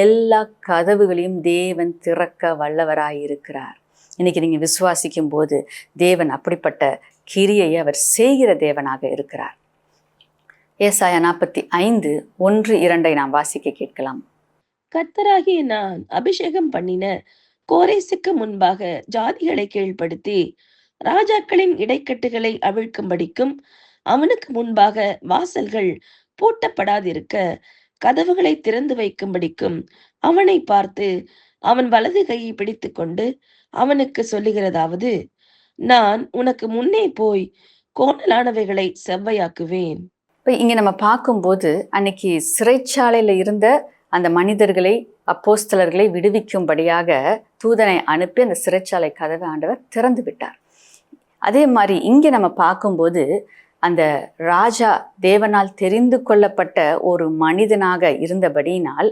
எல்லா கதவுகளையும் தேவன் திறக்க வல்லவராய் இருக்கிறார். இன்னைக்கு நீங்கள் விசுவாசிக்கும் போது தேவன் அப்படிப்பட்ட கிரியையை அவர் செய்கிற தேவனாக இருக்கிறார். ஏசாயா 45:1-2 நாம் வாசிக்க கேட்கலாம். கர்த்தராகிய நான் அபிஷேகம் பண்ணின கோரேசுக்கு முன்பாக ஜாதிகளை கீழ்ப்படுத்தி ராஜாக்களின் இடைக்கட்டுகளை அவிழ்க்கும்படிக்கும் அவனுக்கு முன்பாக வாசல்கள் பூட்டப்படாதிருக்க கதவுகளை திறந்து வைக்கும்படிக்கும் அவனை பார்த்து அவன் வலது கையை பிடித்து கொண்டு அவனுக்கு சொல்லுகிறதாவது, நான் உனக்கு முன்னே போய் கோணலானவைகளை செவ்வையாக்குவேன். இப்போ இங்கே நம்ம பார்க்கும்போது அன்னைக்கு சிறைச்சாலையில் இருந்த அந்த மனிதர்களை, அப்போஸ்தலர்களை விடுவிக்கும்படியாக தூதனை அனுப்பி அந்த சிறைச்சாலை கதவை ஆண்டவர் திறந்து விட்டார். அதே மாதிரி இங்கே நம்ம பார்க்கும்போது அந்த ராஜா தேவனால் தெரிந்து கொள்ளப்பட்ட ஒரு மனிதனாக இருந்தபடியினால்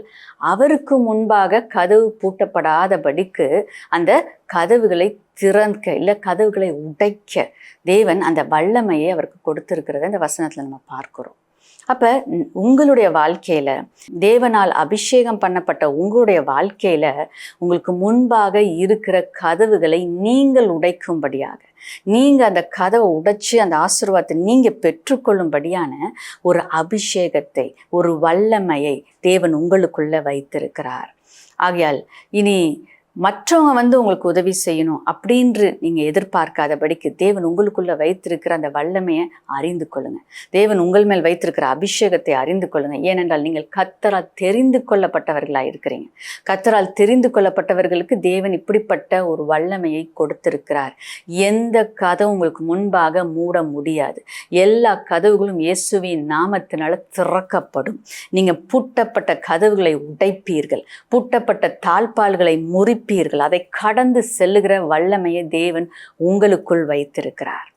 அவருக்கு முன்பாக கதவு பூட்டப்படாதபடிக்கு அந்த கதவுகளை திறக்க, இல்லை கதவுகளை உடைக்க தேவன் அந்த வல்லமையை அவருக்கு கொடுத்திருக்கிறத இந்த வசனத்தில் நம்ம பார்க்கிறோம். அப்போ உங்களுடைய வாழ்க்கையில் தேவனால் அபிஷேகம் பண்ணப்பட்ட உங்களுடைய வாழ்க்கையில் உங்களுக்கு முன்பாக இருக்கிற கதவுகளை நீங்கள் உடைக்கும்படியாக, நீங்கள் அந்த கதவை உடைச்சி அந்த ஆசீர்வாதத்தை நீங்கள் பெற்றுக்கொள்ளும்படியான ஒரு அபிஷேகத்தை, ஒரு வல்லமையை தேவன் உங்களுக்குள்ள வைத்திருக்கிறார். ஆகையால் இனி மற்றவங்க உங்களுக்கு உதவி செய்யணும் அப்படின்று நீங்கள் எதிர்பார்க்காதபடிக்கு தேவன் உங்களுக்குள்ள வைத்திருக்கிற அந்த வல்லமையை அறிந்து கொள்ளுங்க. தேவன் உங்கள் மேல் வைத்திருக்கிற அபிஷேகத்தை அறிந்து கொள்ளுங்க. ஏனென்றால் நீங்கள் கர்த்தரால் தெரிந்து கொள்ளப்பட்டவர்களாக இருக்கிறீங்க. கர்த்தரால் தெரிந்து கொள்ளப்பட்டவர்களுக்கு தேவன் இப்படிப்பட்ட ஒரு வல்லமையை கொடுத்திருக்கிறார். எந்த கதவு உங்களுக்கு முன்பாக மூட முடியாது. எல்லா கதவுகளும் இயேசுவின் நாமத்தினால திறக்கப்படும். நீங்கள் பூட்டப்பட்ட கதவுகளை உடைப்பீர்கள், பூட்டப்பட்ட தாழ்பால்களை முறிப்பீர்கள், நிற்பீர்கள். அதை கடந்து செல்லுகிற வல்லமையை தேவன் உங்களுக்குள் வைத்திருக்கிறார்.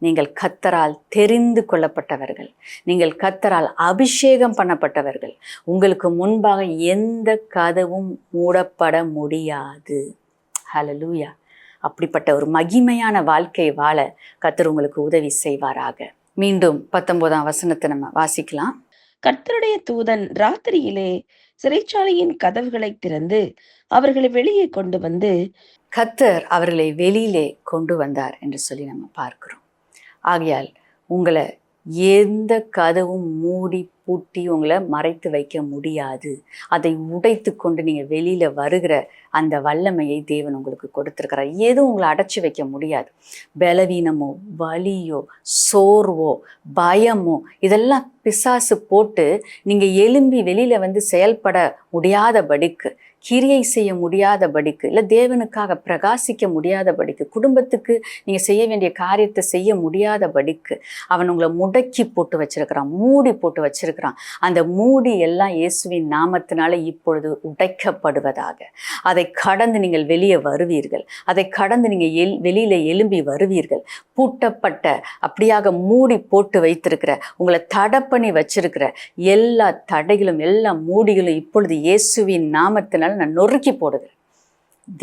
நீங்கள் கர்த்தரால் தெரிந்து கொள்ளப்பட்டவர்கள், நீங்கள் கர்த்தரால் அபிஷேகம் பண்ணப்பட்டவர்கள். உங்களுக்கு முன்பாக எந்த கதவும் மூடப்பட முடியாது. ஹல்லேலூயா. அப்படிப்பட்ட ஒரு மகிமையான வாழ்க்கை வாழ கர்த்தர் உங்களுக்கு உதவி செய்வாராக. மீண்டும் 19ஆம் வசனத்தை நம்ம வாசிக்கலாம். கர்த்தருடைய தூதன் ராத்திரியிலே சிறைச்சாலையின் கதவுகளை திறந்து அவர்களை வெளியே கொண்டு வந்து, கர்த்தர் அவர்களை வெளியிலே கொண்டு வந்தார் என்று சொல்லி நம்ம பார்க்கிறோம். ஆகையால் உங்களை எந்த கதவும் மூடி பூட்டி உங்களை மறைத்து வைக்க முடியாது. அதை உடைத்து கொண்டு நீங்கள் வெளியில் வருகிற அந்த வல்லமையை தேவன் உங்களுக்கு கொடுத்துருக்கிறார். எதுவும் உங்களை அடைச்சி வைக்க முடியாது. பலவீனமோ, வலியோ, சோர்வோ, பயமோ இதெல்லாம் பிசாசு போட்டு நீங்கள் எழும்பி வெளியில் வந்து செயல்பட முடியாதபடிக்கு, கிரியை செய்ய முடியாதபடிக்கு, இல்லை தேவனுக்காக பிரகாசிக்க முடியாதபடிக்கு, குடும்பத்துக்கு நீங்கள் செய்ய வேண்டிய காரியத்தை செய்ய முடியாதபடிக்கு அவன் உங்களை முடக்கி போட்டு வச்சிருக்கிறான், மூடி போட்டு வச்சிருக்கிறான். அந்த மூடி எல்லாம் இயேசுவின் நாமத்தினால இப்பொழுது உடைக்கப்படுவதாக. அதை கடந்து நீங்கள் வெளியே வருவீர்கள். அதை கடந்து நீங்கள் வெளியில எழும்பி வருவீர்கள். பூட்டப்பட்ட, அப்படியாக மூடி போட்டு வைத்திருக்கிற, உங்களை தடை பண்ணி வச்சிருக்கிற எல்லா தடைகளும், எல்லா மூடிகளும் இப்பொழுது இயேசுவின் நாமத்தினால நான் நொறுக்கி போடுகிறேன்.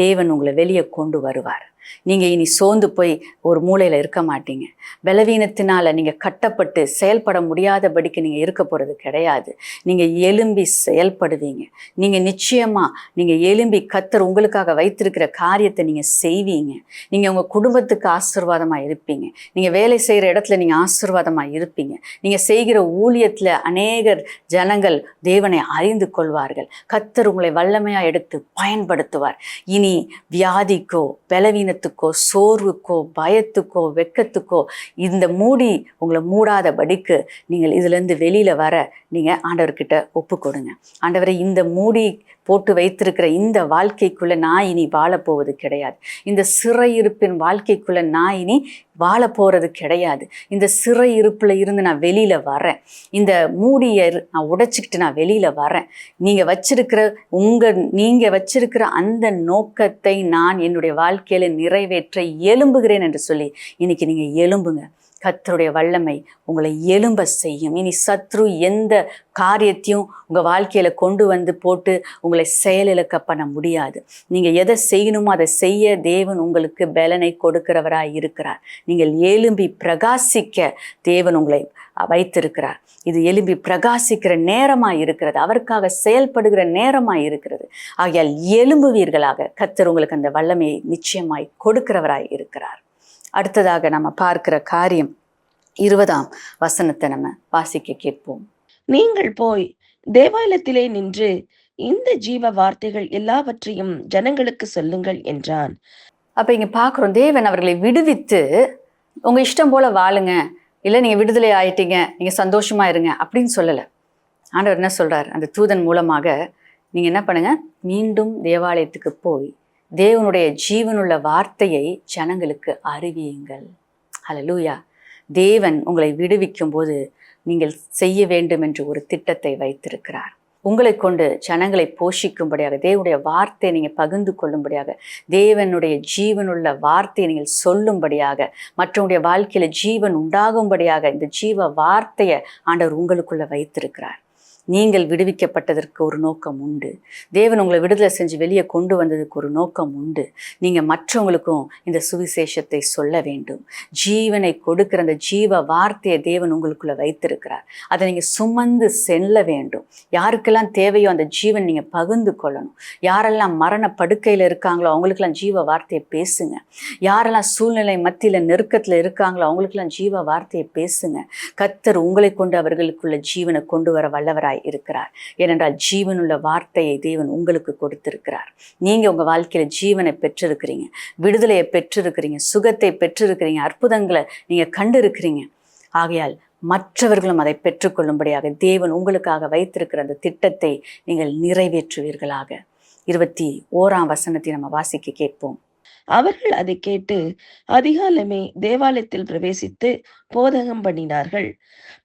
தேவன் உங்களை வெளியே கொண்டு வருவார். நீங்கள் இனி சோர்ந்து போய் ஒரு மூலையில் இருக்க மாட்டீங்க. பலவீனத்தினால நீங்கள் கட்டப்பட்டு செயல்பட முடியாதபடிக்கு நீங்கள் இருக்க போகிறது கிடையாது. நீங்கள் எழும்பி செயல்படுவீங்க. நீங்கள் நிச்சயமாக நீங்கள் எழும்பி கர்த்தர் உங்களுக்காக வைத்திருக்கிற காரியத்தை நீங்கள் செய்வீங்க. நீங்கள் உங்கள் குடும்பத்துக்கு ஆசீர்வாதமாக இருப்பீங்க. நீங்கள் வேலை செய்கிற இடத்துல நீங்கள் ஆசீர்வாதமாக இருப்பீங்க. நீங்கள் செய்கிற ஊழியத்தில் அநேகர் ஜனங்கள் தேவனை அறிந்து கொள்வார்கள். கர்த்தர் உங்களை வல்லமையாக எடுத்து பயன்படுத்துவார். இனி வியாதிக்கோ, பலவீனத்துக்கோ, சோர்வுக்கோ, பயத்துக்கோ, வெட்கத்துக்கோ இந்த மூடி உங்களை மூடாதபடிக்கு நீங்கள் இதிலேருந்து வெளியில் வர நீங்கள் ஆண்டவர்கிட்ட ஒப்பு கொடுங்க. ஆண்டவரை, இந்த மூடி போட்டு வைத்திருக்கிற இந்த வாழ்க்கைக்குள்ளே நான் இனி வாழப்போவது கிடையாது. இந்த சிறையிருப்பின் வாழ்க்கைக்குள்ளே நான் இனி வாழ போகிறது கிடையாது. இந்த சிறையிருப்பில் இருந்து நான் வெளியில் வரேன். இந்த மூடியை நான் உடைச்சிக்கிட்டு நான் வெளியில் வரேன். நீங்கள் வச்சிருக்கிற அந்த நோக்கத்தை நான் என்னுடைய வாழ்க்கையில் நிறைவேற்ற எழும்புகிறேன் என்று சொல்லி இன்னைக்கு நீங்கள் எழும்புங்க. கர்த்தருடைய வல்லமை உங்களை எழும்ப செய்யும். இனி சத்ரு எந்த காரியத்தையும் உங்கள் வாழ்க்கையில் கொண்டு வந்து போட்டு உங்களை செயலிழக்க பண்ண முடியாது. நீங்கள் எதை செய்யணுமோ அதை செய்ய தேவன் உங்களுக்கு பலனை கொடுக்கிறவராய் இருக்கிறார். நீங்கள் எழும்பி பிரகாசிக்க தேவன் உங்களை வைத்திருக்கிறார். இது எழும்பி பிரகாசிக்கிற நேரமாக இருக்கிறது. அவருக்காக செயல்படுகிற நேரமாக இருக்கிறது. ஆகையால் எழும்புவீர்களாக. கர்த்தர் உங்களுக்கு அந்த வல்லமையை நிச்சயமாய் கொடுக்கிறவராய் இருக்கிறார். அடுத்ததாக நம்ம பார்க்கிற காரியம் 20ஆம் வசனத்தை நம்ம வாசிக்க கேட்போம். நீங்கள் போய் தேவாலயத்திலே நின்று இந்த ஜீவ வார்த்தைகள் எல்லாவற்றையும் ஜனங்களுக்கு சொல்லுங்கள் என்றான். அப்போ இங்கே பார்க்குறோம், தேவன் அவர்களை விடுவித்து உங்கள் இஷ்டம் போல் வாழுங்க, இல்லை நீங்கள் விடுதலை ஆயிட்டீங்க, நீங்கள் சந்தோஷமா இருங்க அப்படின்னு சொல்லலை. ஆண்டவர் என்ன சொல்கிறார்? அந்த தூதன் மூலமாக நீங்கள் என்ன பண்ணுங்க, மீண்டும் தேவாலயத்துக்கு போய் தேவனுடைய ஜீவனுள்ள வார்த்தையை ஜனங்களுக்கு அறிவியுங்கள். ஹல்லேலூயா. தேவன் உங்களை விடுவிக்கும் போது நீங்கள் செய்ய வேண்டும் என்று ஒரு திட்டத்தை வைத்திருக்கிறார். உங்களை கொண்டு ஜனங்களை போஷிக்கும்படியாக, தேவனுடைய வார்த்தையை நீங்கள் பகிர்ந்து கொள்ளும்படியாக, தேவனுடைய ஜீவனுள்ள வார்த்தையை நீங்கள் சொல்லும்படியாக, மற்றவங்களுடைய வாழ்க்கையில் ஜீவன் உண்டாகும்படியாக இந்த ஜீவ வார்த்தையை ஆண்டவர் உங்களுக்குள்ள வைத்திருக்கிறார். நீங்கள் விடுவிக்கப்பட்டதற்கு ஒரு நோக்கம் உண்டு. தேவன் உங்களை விடுதலை செஞ்சு வெளியே கொண்டு வந்ததுக்கு ஒரு நோக்கம் உண்டு. நீங்கள் மற்றவங்களுக்கும் இந்த சுவிசேஷத்தை சொல்ல வேண்டும். ஜீவனை கொடுக்கிற அந்த ஜீவ வார்த்தையை தேவன் உங்களுக்குள்ள வைத்திருக்கிறார். அதை நீங்கள் சுமந்து செல்ல வேண்டும். யாருக்கெல்லாம் தேவையோ அந்த ஜீவன் நீங்கள் பகிர்ந்து கொள்ளணும். யாரெல்லாம் மரண படுக்கையில் இருக்காங்களோ அவங்களுக்கெல்லாம் ஜீவ வார்த்தையை பேசுங்க. யாரெல்லாம் சூழ்நிலை மத்தியில் நெருக்கத்தில் இருக்காங்களோ அவங்களுக்கெல்லாம் ஜீவ வார்த்தையை பேசுங்க. கர்த்தர் உங்களை கொண்டு அவர்களுக்குள்ள ஜீவனை கொண்டு வர வல்லவராய் இருக்கிறார். ஏனென்றால் ஜீவனுள்ள வார்த்தையை தேவன் உங்களுக்கு கொடுத்திருக்கிறார். நீங்க உங்க வாழ்க்கையில ஜீவனை பெற்றிருக்கிறீங்க, விடுதலையை பெற்றிருக்கிறீங்க, சுகத்தை பெற்றிருக்கிறீங்க, அற்புதங்களை நீங்க கண்டு இருக்கிறீங்க. ஆகையால் மற்றவர்களும் அதை பெற்றுக்கொள்ளும்படியாக தேவன் உங்களுக்காக வைத்திருக்கிற அந்த திட்டத்தை நீங்கள் நிறைவேற்றுவீர்களாக. 21ஆம் வசனத்தை நம்ம வாசிக்க கேட்போம். அவர்கள் அதை கேட்டு அதிகாலமே தேவாலயத்தில் பிரவேசித்து போதகம் பண்ணினார்கள்.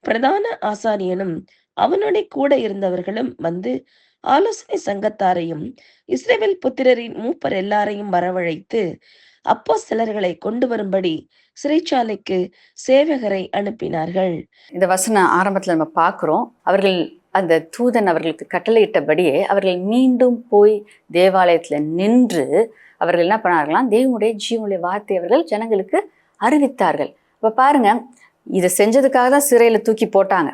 பிரதான ஆசாரியனும் அவனோட கூட இருந்தவர்களும் வந்து ஆலோசனை சங்கத்தாரையும் இஸ்ரவேல் புத்திரரின் மூப்பர் எல்லாரையும் வரவழைத்து அப்போஸ்தலர்களை கொண்டு வரும்படி சிறைச்சாலைக்கு சேவகரை அனுப்பினார்கள். இந்த வசனம் ஆரம்பத்தில் நம்ம பார்க்குறோம். அவர்கள் அந்த தூதன் அவர்களுக்கு கட்டளையிட்டபடியே அவர்கள் மீண்டும் போய் தேவாலயத்தில் நின்று அவர்கள் என்ன பண்ணார்களாம், தேவனுடைய ஜீவனுடைய வார்த்தை அவர்கள் ஜனங்களுக்கு அறிவித்தார்கள். இப்போ பாருங்க, இதை செஞ்சதுக்காக தான் சிறையில் தூக்கி போட்டாங்க.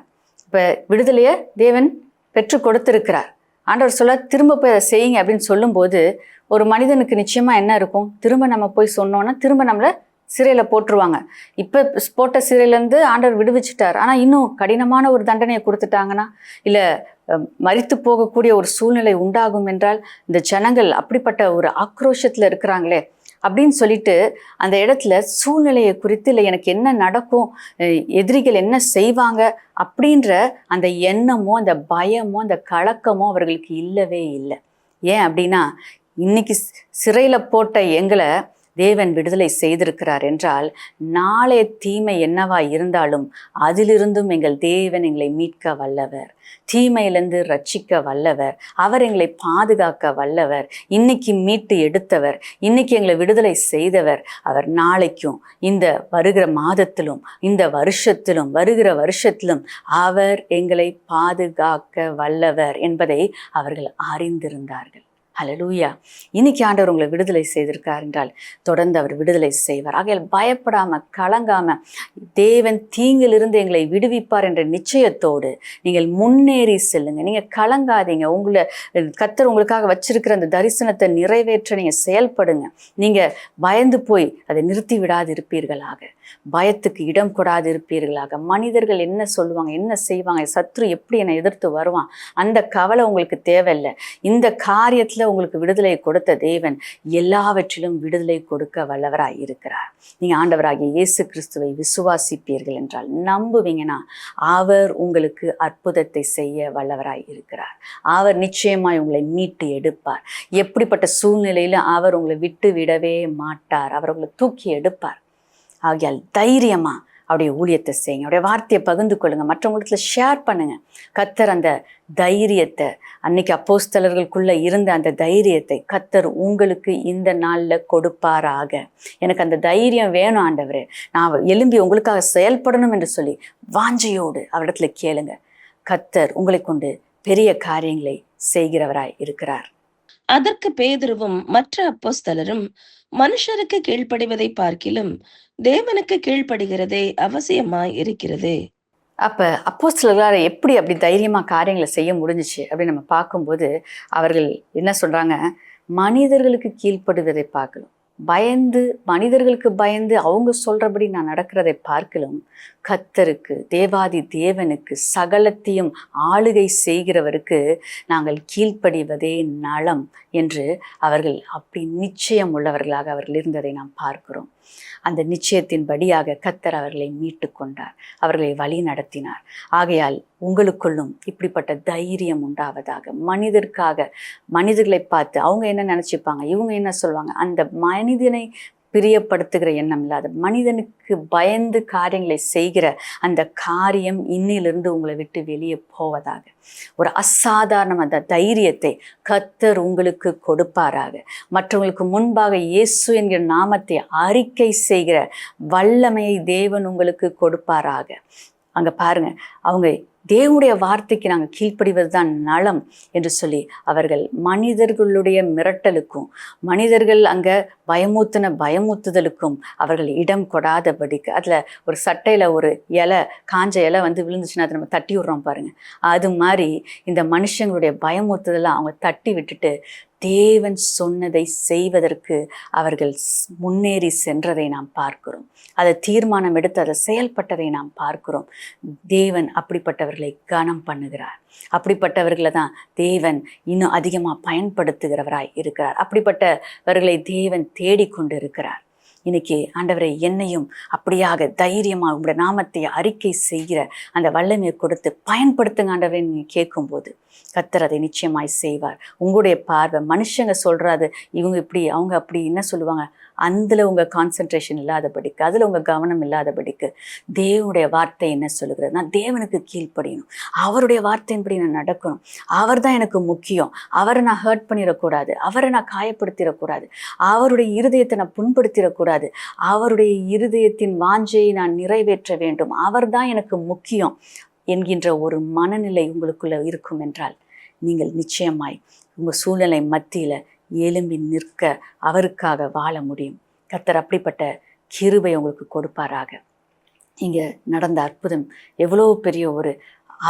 இப்போ விடுதலையை தேவன் பெற்று கொடுத்திருக்கிறார். ஆண்டவர் சொல்ல திரும்ப போய் அதை செய்யுங்க அப்படின்னு சொல்லும்போது ஒரு மனிதனுக்கு நிச்சயமாக என்ன இருக்கும், திரும்ப நம்ம போய் சொன்னோன்னா திரும்ப நம்மளை சிறையில் போட்டுருவாங்க. இப்போ போட்ட சிறையிலேருந்து ஆண்டவர் விடுவிச்சிட்டார், ஆனால் இன்னும் கடினமான ஒரு தண்டனையை கொடுத்துட்டாங்கன்னா, இல்லை மரித்து போகக்கூடிய ஒரு சூழ்நிலை உண்டாகும் என்றால் இந்த ஜனங்கள் அப்படிப்பட்ட ஒரு ஆக்ரோஷத்தில் இருக்கிறாங்களே அப்படின்னு சொல்லிட்டு அந்த இடத்துல சூழ்நிலையை குறித்து, இல்லை எனக்கு என்ன நடக்கும், எதிரிகள் என்ன செய்வாங்க அப்படின்ற அந்த எண்ணமோ அந்த பயமோ அந்த கலக்கமோ அவர்களுக்கு இல்லவே இல்லை. ஏன் அப்படின்னா, இன்னைக்கு சிறையில் போட்ட எங்களை தேவன் விடுதலை செய்திருக்கிறார் என்றால் நாளைய தீமை என்னவா இருந்தாலும் அதிலிருந்தும் எங்கள் தேவன் எங்களை மீட்க வல்லவர், தீமையிலிருந்து ரட்சிக்க வல்லவர், அவர் எங்களை பாதுகாக்க வல்லவர், இன்னைக்கு மீட்டு எடுத்தவர், இன்னைக்கு எங்களை விடுதலை செய்தவர். அவர் நாளைக்கும் இந்த வருகிற மாதத்திலும் இந்த வருஷத்திலும் வருகிற வருஷத்திலும் அவர் எங்களை பாதுகாக்க வல்லவர் என்பதை அவர்கள் அறிந்திருந்தார்கள். ஹல்லேலூயா. இன்னைக்கு ஆண்டவர் உங்களை விடுதலை செய்திருக்கார் என்றால் தொடர்ந்து அவர் விடுதலை செய்வார். ஆகையால் பயப்படாம கலங்காம தேவன் தீங்கிலிருந்து எங்களை விடுவிப்பார் என்ற நிச்சயத்தோடு நீங்கள் முன்னேறி செல்லுங்க. நீங்க கலங்காதீங்க. கர்த்தர் உங்களுக்காக வச்சிருக்கிற அந்த தரிசனத்தை நிறைவேற்ற நீங்க செயல்படுங்க. நீங்க பயந்து போய் அதை நிறுத்தி விடாது இருப்பீர்களாக, பயத்துக்கு இடம் கொடாது இருப்பீர்களாக. மனிதர்கள் என்ன சொல்லுவாங்க, என்ன செய்வாங்க, சத்ரு எப்படி என்னை எதிர்த்து வருவான், அந்த கவலை உங்களுக்கு தேவையில்லை. இந்த காரியத்தில் உங்களுக்கு விடுதலை கொடுத்த தேவன் எல்லாவற்றிலும் விடுதலை கொடுக்க வல்லவராய் இருக்கிறார். நீங்க ஆண்டவராகிய இயேசு கிறிஸ்துவை விசுவாசிப்பீர்கள் என்றால், நம்புவீங்கன்னா அவர் உங்களுக்கு அற்புதத்தை செய்ய வல்லவராய் இருக்கிறார். அவர் நிச்சயமாய் உங்களை மீட்டு எடுப்பார். எப்படிப்பட்ட சூழ்நிலையிலும் அவர் உங்களை விட்டு விடவே மாட்டார். அவர் உங்களை தூக்கி எடுப்பார். ஆகையால் தைரியமா அவருடைய ஊழியத்தை செய்யுங்க, அவருடைய வார்த்தையை பகிர்ந்து கொள்ளுங்க, மற்றவங்களுக்கு ஷேர் பண்ணுங்க. கர்த்தர் அந்த தைரியத்தை, அன்னைக்கு அப்போஸ்தலர்களுக்குள்ள இருந்த அந்த தைரியத்தை கர்த்தர் உங்களுக்கு இந்த நாளில் கொடுப்பாராக. எனக்கு அந்த தைரியம் வேணும் ஆண்டவரே, நான் எழும்பி உங்களுக்காக செயல்படணும் என்று சொல்லி வாஞ்சையோடு அவரிடத்துல கேளுங்க. கர்த்தர் உங்களை கொண்டு பெரிய காரியங்களை செய்கிறவராய் இருக்கிறார். அதற்கு பேதுருவும் மற்ற அப்போஸ்தலரும், மனுஷருக்கு கீழ்ப்படிவதை பார்க்கிலும் தேவனுக்கு கீழ்ப்படுகிறதே அவசியமாய் இருக்கிறது. அப்ப அப்போஸ்தலர்களால் எப்படி அப்படி தைரியமா காரியங்களை செய்ய முடிஞ்சிச்சு அப்படின்னு நம்ம பார்க்கும்போது அவர்கள் என்ன சொல்றாங்க, மனிதர்களுக்கு கீழ்ப்படுவதை பார்க்கலாம், மனிதர்களுக்கு பயந்து அவங்க சொல்றபடி நான் நடக்கிறதை பார்க்கலாம், கர்த்தருக்கு, தேவாதி தேவனுக்கு, சகலத்தையும் ஆளுகை செய்கிறவருக்கு நாங்கள் கீழ்ப்படிவதே நலம் என்று அவர்கள் அப்படி நிச்சயம் உள்ளவர்களாக அவர்கள் இருந்ததை நாம் பார்க்கிறோம். அந்த நிச்சயத்தின்படியாக கர்த்தர் அவர்களை மீட்டு கொண்டார், அவர்களை வழி நடத்தினார். ஆகையால் உங்களுக்குள்ளும் இப்படிப்பட்ட தைரியம் உண்டாவதாக. மனிதர்களை பார்த்து அவங்க என்ன நினைச்சுப்பாங்க, இவங்க என்ன சொல்லுவாங்க, அந்த மனிதனை பிரியப்படுத்துகிற எண்ணம் இல்லாத, மனிதனுக்கு பயந்து காரியங்களை செய்கிற அந்த காரியம் இன்னிலிருந்து உங்களை விட்டு வெளியே போவதாக. ஒரு அசாதாரண அந்த தைரியத்தை கர்த்தர் உங்களுக்கு கொடுப்பாராக. மற்றவங்களுக்கு முன்பாக இயேசு என்கிற நாமத்தை அறிக்கை செய்கிற வல்லமையை தேவன் உங்களுக்கு கொடுப்பாராக. அங்க பாருங்க, அவங்க தேவனுடைய வார்த்தைக்கு நாங்கள் கீழ்ப்படிவது தான் நலம் என்று சொல்லி அவர்கள் மனிதர்களுடைய மிரட்டலுக்கும் மனிதர்கள் அங்கே பயமுறுத்துதலுக்கும் அவர்கள் இடம் கொடாதபடிக்கு, அதில் ஒரு சட்டையில் ஒரு காஞ்ச இலை விழுந்துச்சுன்னா அதை நம்ம தட்டி விடுறோம் பாருங்க, அது மாதிரி இந்த மனுஷங்களுடைய பயமுறுத்துதெல்லாம் அவங்க தட்டி விட்டுட்டு தேவன் சொன்னதை செய்வதற்கு அவர்கள் முன்னேறி சென்றதை நாம் பார்க்கிறோம். அதை தீர்மானம் எடுத்து அதை செயல்பட்டதை நாம் பார்க்கிறோம். தேவன் அப்படிப்பட்டவர்களை கனம் பண்ணுகிறார். அப்படிப்பட்டவர்களை தான் தேவன் இன்னும் அதிகமாக பயன்படுத்துகிறவராய் இருக்கிறார். அப்படிப்பட்டவர்களை தேவன் தேடிக்கொண்டு இருக்கிறார். இன்னைக்கு ஆண்டவரை என்னையும் அப்படியாக தைரியமாக உங்களுடைய நாமத்தை அறிக்கை செய்கிற அந்த வல்லமையை கொடுத்து பயன்படுத்துங்க ஆண்டவரை நீங்கள் கேட்கும்போது கர்த்தர் அதை நிச்சயமாய் செய்வார். உங்களுடைய பார்வை மனுஷங்க சொல்றாது இவங்க இப்படி அவங்க அப்படி என்ன சொல்லுவாங்க, அதில் உங்கள் கான்சன்ட்ரேஷன் இல்லாதபடிக்கு, அதில் உங்கள் கவனம் இல்லாதபடிக்கு தேவனுடைய வார்த்தை என்ன சொல்லுகிறது, நான் தேவனுக்கு கீழ்ப்படியணும், அவருடைய வார்த்தையின்படி நான் நடக்கணும், அவர் தான் எனக்கு முக்கியம், அவரை நான் ஹர்ட் பண்ணிடக்கூடாது, அவரை நான் காயப்படுத்திடக்கூடாது, அவருடைய இருதயத்தை நான் புண்படுத்திடக்கூடாது, அவருடைய இருதயத்தின் வாஞ்சையை நான் நிறைவேற்ற வேண்டும், அவர் தான் எனக்கு முக்கியம் என்கின்ற ஒரு மனநிலை உங்களுக்குள்ள இருக்கும் என்றால் நீங்கள் நிச்சயமாய் உங்கள் சூழ்நிலை மத்தியில் எழும்பி நிற்க அவருக்காக வாழ முடியும். கர்த்தர் அப்படிப்பட்ட கிருபை உங்களுக்கு கொடுப்பாராக. இங்கே நடந்த அற்புதம் எவ்வளோ பெரிய ஒரு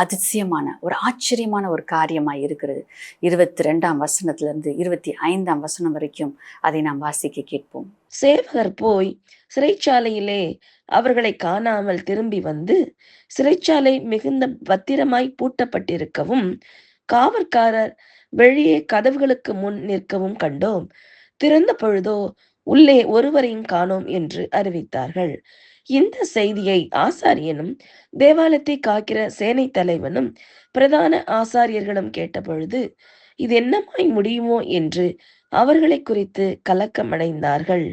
அதிசயமான ஒரு ஆச்சரியமான ஒரு காரியமாக இருக்கிறது. 22ஆம் வசனத்திலிருந்து 25ஆம் வசனம் வரைக்கும் அதை நாம் வாசிக்க கேட்போம். சேவகர் போய் சிறைச்சாலையிலே அவர்களை காணாமல் திரும்பி வந்து, சிறைச்சாலை மிகுந்த பத்திரமாய் பூட்டப்பட்டிருக்கவும் காவற்காரர் வெளியே கதவுகளுக்கு முன் நிற்கவும் கண்டோம். திறந்த பொழுதோ உள்ளே ஒருவரையும் காணோம் என்று அறிவித்தார்கள். இந்த செய்தியை ஆசாரியனும் தேவாலயத்தை காக்கிற சேனை தலைவனும் பிரதான ஆசாரியர்களும் கேட்டபொழுது இது என்னமாய் முடியுமோ என்று அவர்களை குறித்து கலக்கமடைந்தார்கள்.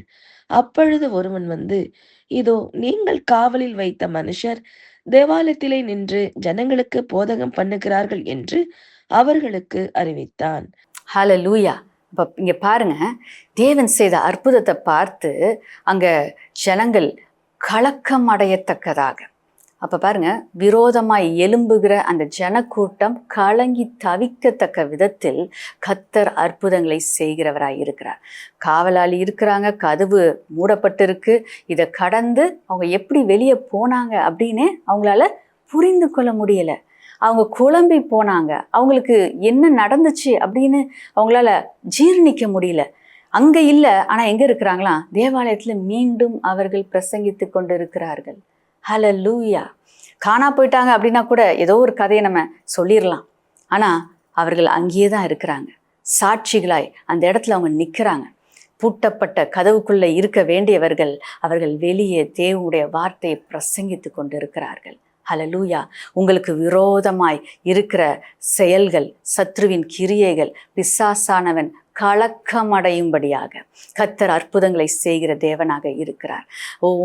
அப்பொழுது ஒருவன் வந்து, இதோ நீங்கள் காவலில் வைத்த மனுஷர் தேவாலயத்திலே நின்று ஜனங்களுக்கு போதகம் பண்ணுகிறார்கள் என்று அவர்களுக்கு அறிவித்தான். ஹல்லேலூயா. இப்போ இங்கே பாருங்க, தேவன் செய்த அற்புதத்தை பார்த்து அங்கே ஜனங்கள் கலக்கம் அடையத்தக்கதாக, அப்போ பாருங்க, விரோதமாய் எழும்புகிற அந்த ஜனக்கூட்டம் கலங்கி தவிக்கத்தக்க விதத்தில் கர்த்தர் அற்புதங்களை செய்கிறவராய் இருக்கிறார். காவலாளி இருக்கிறாங்க, கதவு மூடப்பட்டிருக்கு, இதை கடந்து அவங்க எப்படி வெளியே போனாங்க அப்படின்னு அவங்களால புரிந்து கொள்ள முடியலை. அவங்க குழம்பி போனாங்க, அவங்களுக்கு என்ன நடந்துச்சு அப்படின்னு அவங்களால ஜீர்ணிக்க முடியல. அங்கே இல்லை, ஆனால் எங்கே இருக்கிறாங்களாம், தேவாலயத்தில் மீண்டும் அவர்கள் பிரசங்கித்து கொண்டு இருக்கிறார்கள். ஹல்லேலூயா. காணா போயிட்டாங்க அப்படின்னா கூட ஏதோ ஒரு கதையை நம்ம சொல்லிடலாம். ஆனால் அவர்கள் அங்கேயே தான் இருக்கிறாங்க, சாட்சிகளாய் அந்த இடத்துல அவங்க நிற்கிறாங்க. பூட்டப்பட்ட கதவுக்குள்ளே இருக்க வேண்டியவர்கள் அவர்கள் வெளியே தேவனுடைய வார்த்தையை பிரசங்கித்து கொண்டு இருக்கிறார்கள். ஹல்லேலூயா. உங்களுக்கு விரோதமாய் இருக்கிற செயல்கள், சத்ருவின் கிரியைகள், பிசாசானவன் கலக்கமடையும்படியாக கர்த்தர் அற்புதங்களை செய்கிற தேவனாக இருக்கிறார்.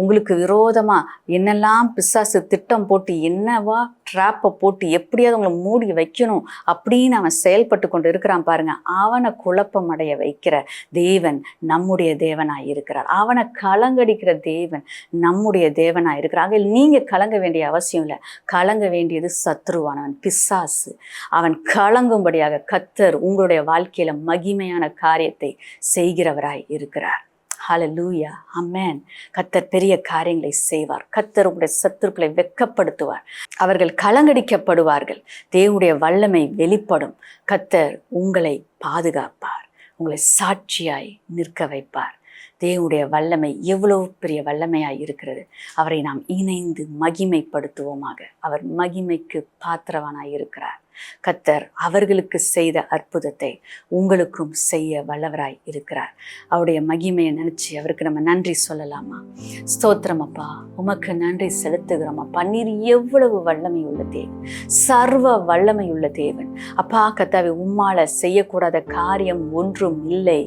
உங்களுக்கு விரோதமா என்னெல்லாம் பிசாசு திட்டம் போட்டு என்னவா ட்ராப்பை போட்டு எப்படியாவது உங்களை மூடி வைக்கணும் அப்படின்னு அவன் செயல்பட்டு கொண்டு இருக்கிறான் பாருங்க, அவனை குழப்பம் அடைய வைக்கிற தேவன் நம்முடைய தேவனாய் இருக்கிறார். அவனை கலங்கடிக்கிற தேவன் நம்முடைய தேவனாய் இருக்கிறார். ஆக நீங்க கலங்க வேண்டிய அவசியம் இல்லை. கலங்க வேண்டியது சத்ருவானவன், பிசாசு. அவன் கலங்கும்படியாக கர்த்தர் உங்களுடைய வாழ்க்கையில மகிமையான காரியத்தை செய்கிறவராய் இருக்கிறார். ஹல்லேலூயா, ஆமென். கர்த்தர் பெரிய காரியங்களை செய்வார். கர்த்தர் உங்களுடைய சத்துருக்களை வெட்கப்படுத்துவார். அவர்கள் கலங்கடிக்கப்படுவார்கள். தேவனுடைய வல்லமை வெளிப்படும். கர்த்தர் உங்களை பாதுகாப்பார், உங்களை சாட்சியாய் நிற்க வைப்பார். தேவனுடைய வல்லமை எவ்வளவு பெரிய வல்லமையாய் இருக்கிறது. அவரை நாம் இணைந்து மகிமைப்படுத்துவோமாக. அவர் மகிமைக்கு பாத்திரவானாய் இருக்கிறார். கர்த்தர் அவர்களுக்கு செய்த அற்புதத்தை உங்களுக்கும் செய்ய வல்லவராய் இருக்கிறார். அவருடைய மகிமையை நினைச்சு அவருக்கு நம்ம நன்றி சொல்லலாமா? ஸ்தோத்திரம் அப்பா, உமக்கு நன்றி செலுத்துகிறோம் அப்பா. நீர் எவ்வளவு வல்லமை உள்ள தேவன், சர்வ வல்லமை உள்ள தேவன் அப்பா. கர்த்தாவே, உம்மால செய்யக்கூடாத காரியம் ஒன்றும் இல்லை.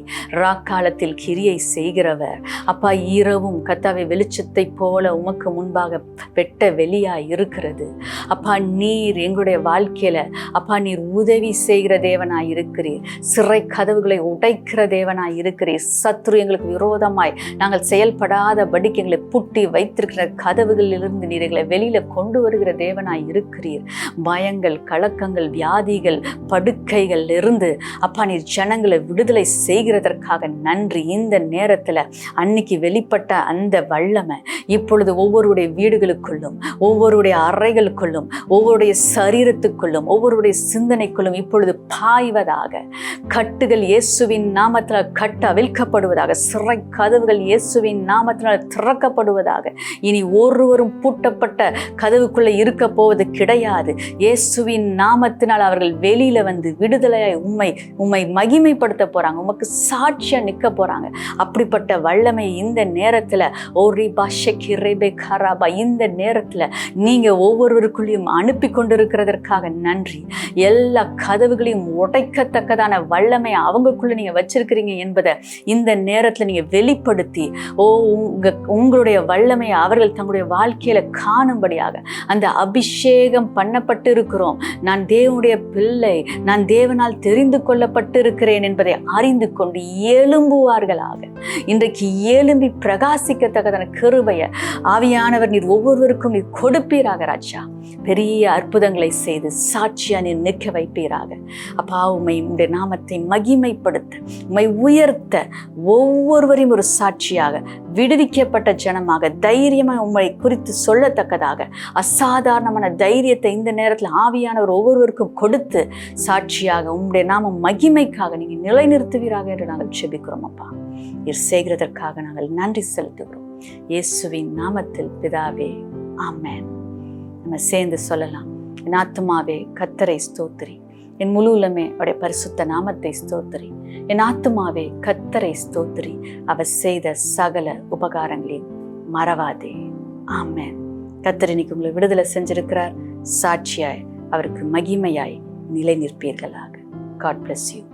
ராக்காலத்தில் கிரியை செய்கிறவர் அப்பா. இரவும் கர்த்தாவே வெளிச்சத்தை போல உமக்கு முன்பாக வெட்ட வெளியாய் இருக்கிறது அப்பா. நீர் எங்களுடைய வாழ்க்கையில அப்பா நீர் உதவி செய்கிற தேவனாய் இருக்கிறீர். சிறை கதவுகளை உடைக்கிற தேவனாய் இருக்கிறீர். சத்ரு எங்களுக்கு விரோதமாய் நாங்கள் செயல்படாதபடிக்கு எங்களை பூட்டி வைத்திருக்கிற கதவுகளிலிருந்து நீர் எங்களை வெளியில கொண்டு வருகிற தேவனாய் இருக்கிறீர். பயங்கள், கலக்கங்கள், வியாதிகள், படுக்கைகள் இருந்து அப்பா நீர் ஜனங்களை விடுதலை செய்கிறதற்காக நன்றி. இந்த நேரத்துல அன்னைக்கு வெளிப்பட்ட அந்த வல்லமை இப்பொழுது ஒவ்வொருடைய வீடுகளுக்குள்ளும், ஒவ்வொருடைய அறைகளுக்குள்ளும், ஒவ்வொருடைய சரீரத்துக்குள்ளும், ஒவ்வொரு ஒவ்வொருடைய சிந்தனைக்குள்ளும் இப்பொழுது பாய்வதாக. கட்டுகள் இயேசுவின் நாமத்தினால் கட்டு அவிழ்க்கப்படுவதாக. சிறை கதவுகள் இயேசுவின் நாமத்தினால் திறக்கப்படுவதாக. இனி ஒருவரும் பூட்டப்பட்ட கதவுக்குள்ளே இருக்க போவது கிடையாது. இயேசுவின் நாமத்தினால் அவர்கள் வெளியில வந்து விடுதலையாய் உம்மை மகிமைப்படுத்த போறாங்க. உமக்கு சாட்சியா நிற்க போறாங்க. அப்படிப்பட்ட வல்லமை இந்த நேரத்துல இந்த நேரத்துல நீங்க ஒவ்வொருவருக்குள்ளேயும் அனுப்பி கொண்டிருக்கிறதற்காக நன்றி. எல்லா கதவுகளையும் உடைக்கத்தக்கதான வல்லமை அவங்களுக்குள்ள நீங்க வச்சிருக்கிறீங்க என்பதை இந்த நேரத்துல நீங்க வெளிப்படுத்தி உங்களுடைய வல்லமையை அவர்கள் தங்களுடைய வாழ்க்கையில காணும்படியாக அந்த அபிஷேகம் பண்ணப்பட்டு இருக்கிறோம். நான் தேவனுடைய பிள்ளை, நான் தேவனால் தெரிந்து கொள்ளப்பட்டு இருக்கிறேன் என்பதை அறிந்து கொண்டு எழும்புவார்களாக. இன்றைக்கு எழும்பி பிரகாசிக்கத்தக்கதான கிருபையை ஆவியானவர் நீர் ஒவ்வொருவருக்கும் நீர் கொடுப்பீராக ராஜா. பெரிய அற்புதங்களை செய்து சாட்சியா நீர் நிற்க வைப்பீராக. அப்பா, உம்முடைய நாமத்தை மகிமைப்படுத்த, உம்மை உயர்த்த, ஒவ்வொருவரையும் ஒரு சாட்சியாக, விடுவிக்கப்பட்ட ஜனமாக, தைரியமாக உம்மை குறித்து சொல்லத்தக்கதாக அசாதாரணமான தைரியத்தை இந்த நேரத்தில் ஆவியானவர் ஒவ்வொருவருக்கும் கொடுத்து சாட்சியாக உம்முடைய நாமம் மகிமைக்காக நீங்கள் நிலைநிறுத்துவீராக என்று நாங்கள் ஜெபிக்கிறோம். அப்பா, நீர் செய்கிறதற்காக நாங்கள் நன்றி செலுத்துகிறோம். இயேசுவின் நாமத்தில் பிதாவே, ஆமென். நம்ம சேர்ந்து சொல்லலாம். என் ஆத்துமாவே கர்த்தரை ஸ்தோத்திரி, என் முழு உள்ளமே அவருடைய பரிசுத்த நாமத்தை ஸ்தோத்திரி. என் ஆத்துமாவே கர்த்தரை ஸ்தோத்திரி, அவர் செய்த சகல உபகாரங்களையும் மறவாதே. ஆமென். கர்த்தர் இன்னைக்கு உங்களை விடுதலை செஞ்சிருக்கிறார். சாட்சியாய் அவருக்கு மகிமையாய் நிலை நிற்பீர்களாக. God bless you.